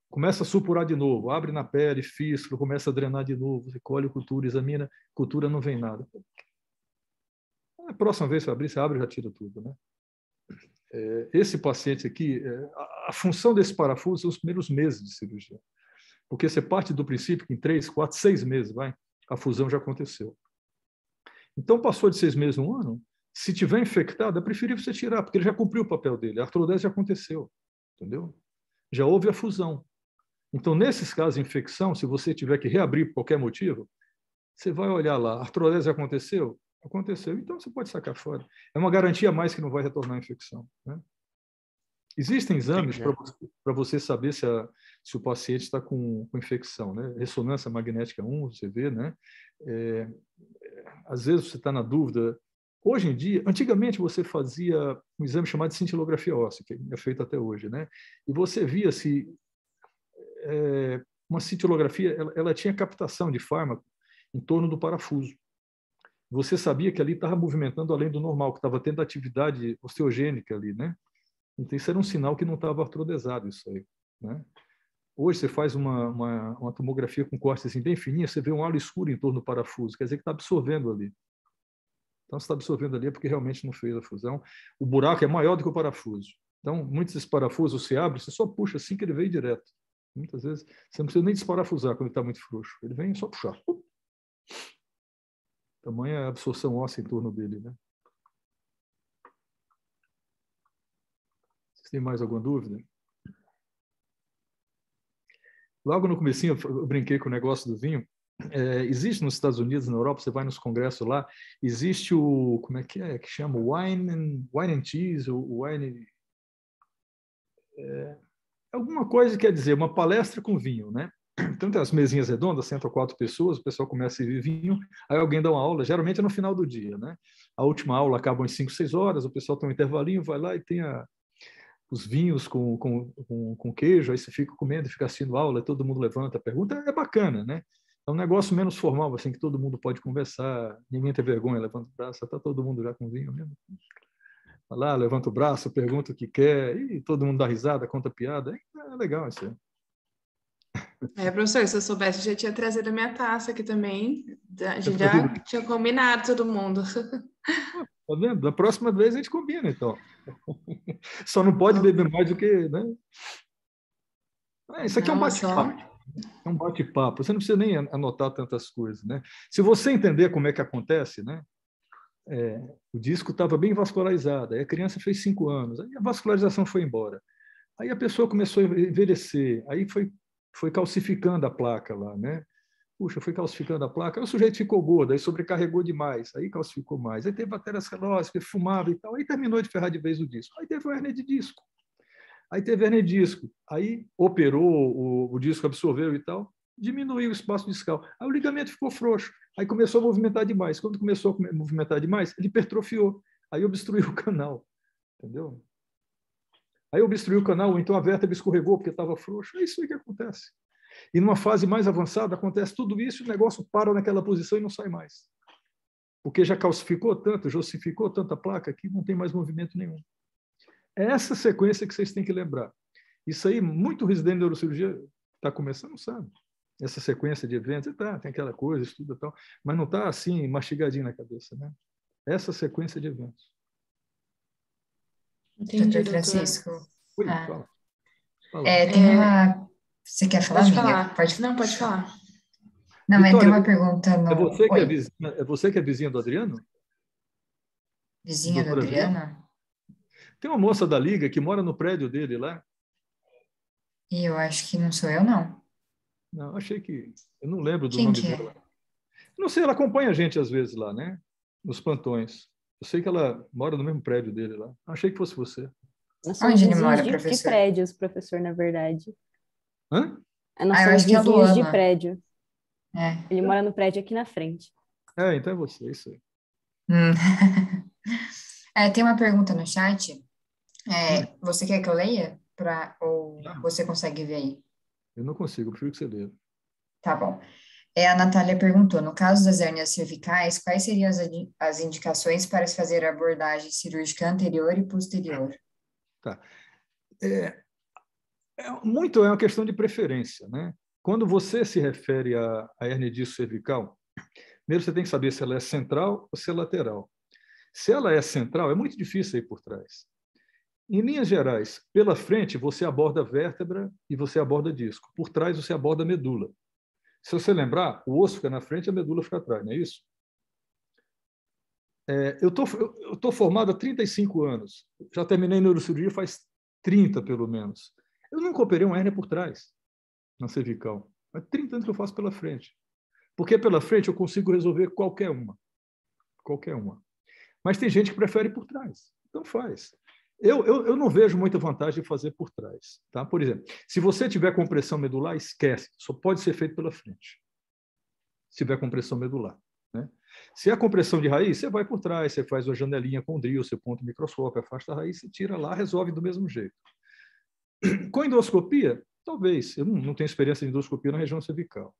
começa a supurar de novo, abre na pele, fístula, começa a drenar de novo, você colhe cultura, examina, cultura não vem nada. A próxima vez que você abrir, você abre e já tira tudo, né? esse paciente aqui, a função desse parafuso são os primeiros meses de cirurgia. Porque você parte do princípio que em 3, 4, 6 meses, a fusão já aconteceu. Então, passou de 6 meses, 1 ano, se tiver infectado, é preferível você tirar, porque ele já cumpriu o papel dele. A artrodese já aconteceu, entendeu? Já houve a fusão. Então, nesses casos de infecção, se você tiver que reabrir por qualquer motivo, você vai olhar lá, a artrodese aconteceu? Aconteceu. Então, você pode sacar fora. É uma garantia a mais que não vai retornar a infecção, né? Existem exames para você saber se o paciente está com infecção, né? Ressonância magnética 1, você vê, né? Às vezes você está na dúvida. Hoje em dia, antigamente você fazia um exame chamado de cintilografia óssea, que é feito até hoje, né? E você via se uma cintilografia ela tinha captação de fármaco em torno do parafuso. Você sabia que ali estava movimentando além do normal, que estava tendo atividade osteogênica ali, né? Então, isso era um sinal que não estava artrodesado, isso aí, né? Hoje, você faz uma tomografia com corte assim, bem fininha, você vê um halo escuro em torno do parafuso, quer dizer que está absorvendo ali. Então, se está absorvendo ali é porque realmente não fez a fusão. O buraco é maior do que o parafuso. Então, muitos desses parafusos se abrem, você só puxa assim que ele veio direto. Muitas vezes, você não precisa nem desparafusar quando ele está muito frouxo. Ele vem só puxar. Tamanha a absorção óssea em torno dele, né? Vocês têm mais alguma dúvida? Logo no comecinho eu brinquei com o negócio do vinho. Existe nos Estados Unidos, na Europa, você vai nos congressos lá, existe o, como é que chama? Wine and Cheese, o wine... alguma coisa quer dizer, uma palestra com vinho, né? Então tem as mesinhas redondas, sentam 4 pessoas, o pessoal começa a servir vinho, aí alguém dá uma aula, geralmente é no final do dia, né? A última aula acaba às 5, 6 horas, o pessoal tem um intervalinho, vai lá e tem os vinhos com queijo, aí você fica comendo, fica assistindo aula, todo mundo levanta, pergunta, é bacana, né? É um negócio menos formal, assim, que todo mundo pode conversar, ninguém tem vergonha, levanta o braço, está todo mundo já com vinho mesmo. Vai lá, levanta o braço, pergunta o que quer, e todo mundo dá risada, conta piada, é legal isso aí. Professor, se eu soubesse, eu já tinha trazido a minha taça aqui também, a gente já tinha combinado todo mundo. Tá vendo? Da próxima vez a gente combina, então. Só não pode beber mais do que, né? Isso aqui é um bate-papo. É um bate-papo. Você não precisa nem anotar tantas coisas, né? Se você entender como é que acontece, né? O disco estava bem vascularizado, aí a criança fez 5 anos, aí a vascularização foi embora. Aí a pessoa começou a envelhecer, aí foi calcificando a placa lá, né? Puxa, foi calcificando a placa, aí o sujeito ficou gordo, aí sobrecarregou demais, aí calcificou mais, aí teve aterosclerose, fumava e tal, aí terminou de ferrar de vez o disco. Aí teve o hernia de disco. Aí teve hernia de disco, aí operou, o disco absorveu e tal, diminuiu o espaço discal. Aí o ligamento ficou frouxo, aí começou a movimentar demais. Quando começou a movimentar demais, ele hipertrofiou, aí obstruiu o canal, entendeu? Aí obstruiu o canal, ou então a vértebra escorregou porque estava frouxo. É isso aí que acontece. E numa fase mais avançada acontece tudo isso e o negócio para naquela posição e não sai mais. Porque já calcificou tanto, já ossificou tanta placa que não tem mais movimento nenhum. É essa sequência que vocês têm que lembrar. Isso aí, muito residente de neurocirurgia está começando, sabe? Essa sequência de eventos, tem aquela coisa, estuda e tal, mas não está assim, mastigadinho na cabeça, né? Essa sequência de eventos. Entendi, Dr. Francisco. Oi, fala. Tem uma... Você quer falar, pode amiga? falar. Não, pode falar. Não, mas tem uma pergunta no... É você que é vizinha do Adriano? Vizinha do Adriano? Tem uma moça da Liga que mora no prédio dele lá. E eu acho que não sou eu, não. Não, achei que... Eu não lembro do Quem nome que é? dela. Não sei, ela acompanha a gente às vezes lá, né? Nos plantões. Eu sei que ela mora no mesmo prédio dele lá. Achei que fosse você. Nós somos Onde ele mora, de professor? prédios, professor, na verdade. Hã? Nós eu somos acho que é a vizinhos de Luana. prédio. É. Ele mora no prédio aqui na frente. Então é você, isso aí. Tem uma pergunta no chat. Você quer que eu leia? Ou você consegue ver aí? Eu não consigo, eu prefiro que você leia. Tá bom. A Natália perguntou, no caso das hérnias cervicais, quais seriam as indicações para se fazer a abordagem cirúrgica anterior e posterior? Tá. Muito é uma questão de preferência, né? Quando você se refere à hérnia de disco cervical, primeiro você tem que saber se ela é central ou se é lateral. Se ela é central, é muito difícil ir por trás. Em linhas gerais, pela frente você aborda a vértebra e você aborda disco. Por trás você aborda a medula. Se você lembrar, o osso fica na frente e a medula fica atrás, não é isso? Eu tô formado há 35 anos. Já terminei neurocirurgia faz 30, pelo menos. Eu nunca operei uma hérnia por trás, na cervical. Há 30 anos que eu faço pela frente. Porque pela frente eu consigo resolver qualquer uma. Qualquer uma. Mas tem gente que prefere por trás. Então faz. Eu não vejo muita vantagem de fazer por trás. Tá? Por exemplo, se você tiver compressão medular, esquece. Só pode ser feito pela frente. Se tiver compressão medular. Né? Se é compressão de raiz, você vai por trás, você faz uma janelinha com drill, você ponta o microscópio, afasta a raiz, você tira lá, resolve do mesmo jeito. Com endoscopia, talvez. Eu não tenho experiência de endoscopia na região cervical.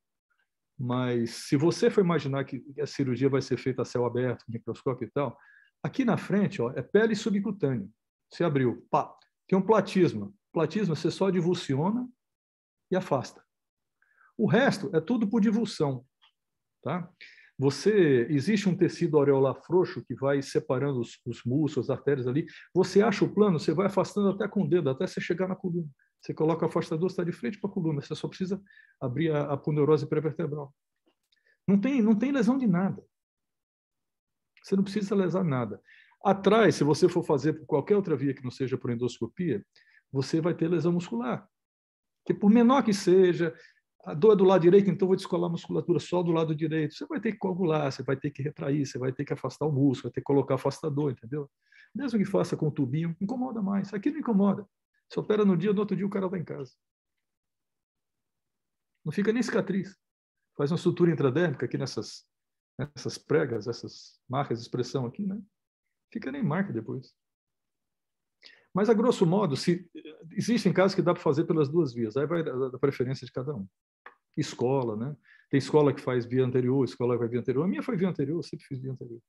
Mas se você for imaginar que a cirurgia vai ser feita a céu aberto, com microscópio e tal, aqui na frente é pele subcutânea. Você abriu, pá, tem um platisma. Platisma você só divulsiona e afasta. O resto é tudo por divulsão. Tá? Existe um tecido areolar frouxo que vai separando os músculos, as artérias ali. Você acha o plano, você vai afastando até com o dedo, até você chegar na coluna. Você coloca o afastador, está de frente para a coluna. Você só precisa abrir a aponeurose pré-vertebral. Não tem lesão de nada. Você não precisa lesar nada. Atrás, se você for fazer por qualquer outra via que não seja por endoscopia, você vai ter lesão muscular. Porque por menor que seja, a dor é do lado direito, então vou descolar a musculatura só do lado direito. Você vai ter que coagular, você vai ter que retrair, você vai ter que afastar o músculo, vai ter que colocar afastador, entendeu? Mesmo que faça com o tubinho, incomoda mais. Aqui não incomoda. Você opera no dia, no outro dia o cara vai em casa. Não fica nem cicatriz. Faz uma sutura intradérmica aqui nessas pregas, essas marcas de expressão aqui, né? Fica nem marca depois. Mas, a grosso modo, existem casos que dá para fazer pelas duas vias. Aí vai da preferência de cada um. Escola, né? Tem escola que faz via anterior, escola que vai via anterior. A minha foi via anterior, eu sempre fiz via anterior.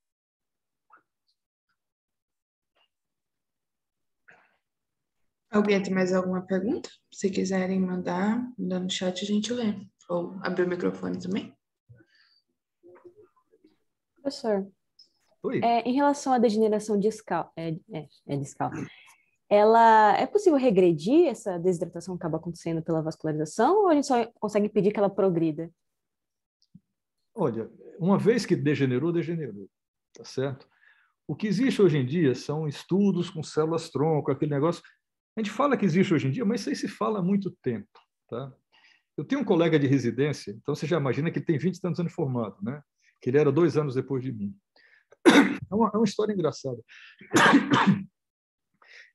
Alguém tem mais alguma pergunta? Se quiserem mandar no chat, a gente lê. Ou abrir o microfone também. Professor, Oi. Em relação à degeneração discal, discal, ela é possível regredir essa desidratação que acaba acontecendo pela vascularização ou a gente só consegue impedir que ela progrida? Olha, uma vez que degenerou, tá certo? O que existe hoje em dia são estudos com células-tronco, aquele negócio. A gente fala que existe hoje em dia, mas isso aí se fala há muito tempo, tá? Eu tenho um colega de residência, então você já imagina que ele tem 20 e tantos anos de formado, né? Que ele era 2 anos depois de mim. É uma história engraçada.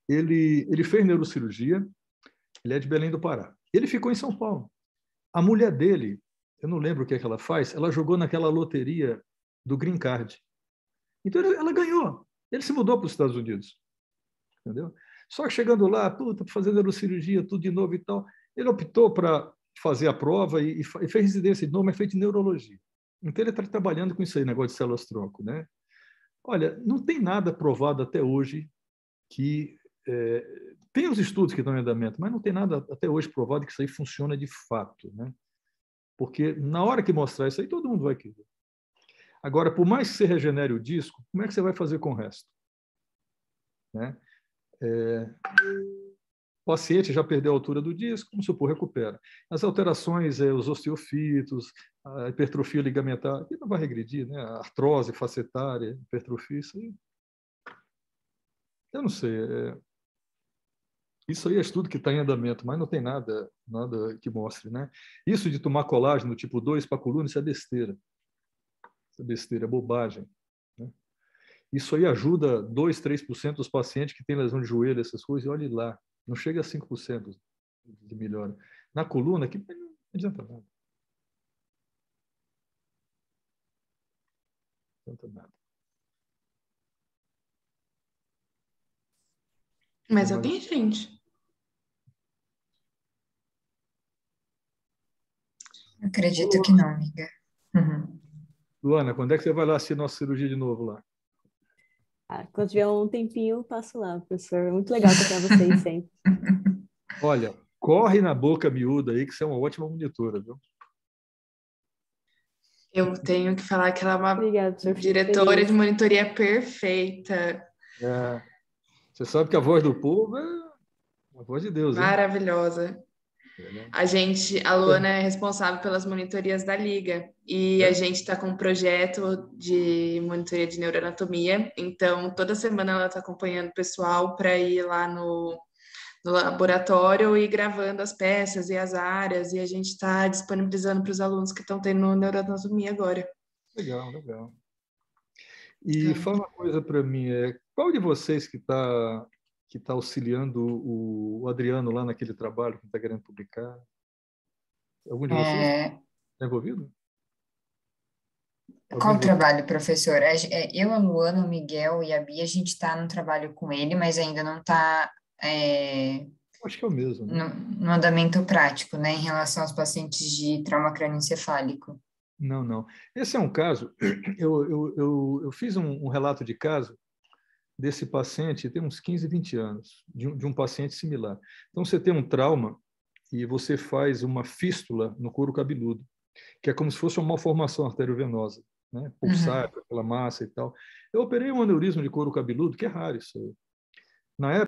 Ele fez neurocirurgia, ele é de Belém do Pará. Ele ficou em São Paulo. A mulher dele, eu não lembro o que é que ela faz, ela jogou naquela loteria do Green Card. Então ela ganhou. Ele se mudou para os Estados Unidos. Entendeu? Só que chegando lá, puta, fazendo neurocirurgia, tudo de novo e tal, ele optou para fazer a prova e fez residência de novo, mas fez de neurologia. Então ele está trabalhando com isso aí, negócio de células-tronco, né? Olha, não tem nada provado até hoje que... tem os estudos que estão em andamento, mas não tem nada até hoje provado que isso aí funciona de fato, né? Porque na hora que mostrar isso aí, todo mundo vai querer. Agora, por mais que você regenere o disco, como é que você vai fazer com o resto? Né? O paciente já perdeu a altura do disco, vamos supor, recupera. As alterações, os osteofitos, a hipertrofia ligamentar, que não vai regredir, né? A artrose facetária, hipertrofia, isso aí. Eu não sei. Isso aí é estudo que está em andamento, mas não tem nada que mostre, né? Isso de tomar colágeno tipo 2 para a coluna, isso é besteira. Isso é besteira, é bobagem. Né? Isso aí ajuda 2, 3% dos pacientes que têm lesão de joelho, essas coisas, e olhe lá, não chega a 5% de melhora. Na coluna, aqui não adianta nada. Não adianta nada. Mas alguém, gente? Acredito que não, amiga. Uhum. Luana, quando é que você vai lá assistir nossa cirurgia de novo lá? Quando tiver um tempinho, eu passo lá, professor. É muito legal acompanhar vocês sempre. Olha, corre na boca miúda aí, que você é uma ótima monitora, viu? Eu tenho que falar que ela é uma Obrigada, professor. diretora de monitoria perfeita. Você sabe que a voz do povo é a voz de Deus, hein? Maravilhosa. A Luana é responsável pelas monitorias da Liga e a gente está com um projeto de monitoria de neuroanatomia, então toda semana ela está acompanhando o pessoal para ir lá no laboratório e gravando as peças e as áreas, e a gente está disponibilizando para os alunos que estão tendo neuroanatomia agora. Legal, legal. E fala uma coisa para mim, qual de vocês que está auxiliando o Adriano lá naquele trabalho que está querendo publicar? Algum de vocês está envolvido? Qual o trabalho, professor? Eu, a Luana, o Miguel e a Bia, a gente está no trabalho com ele, mas ainda não está acho que é o mesmo, né? no andamento prático, né, em relação aos pacientes de trauma crânioencefálico. Não, não. Esse é um caso, eu fiz um relato de caso desse paciente, tem uns 15, 20 anos, de um paciente similar. Então, você tem um trauma e você faz uma fístula no couro cabeludo, que é como se fosse uma malformação arteriovenosa, né? Pulsar, aquela massa e tal. Eu operei um aneurisma de couro cabeludo, que é raro isso aí. Na época,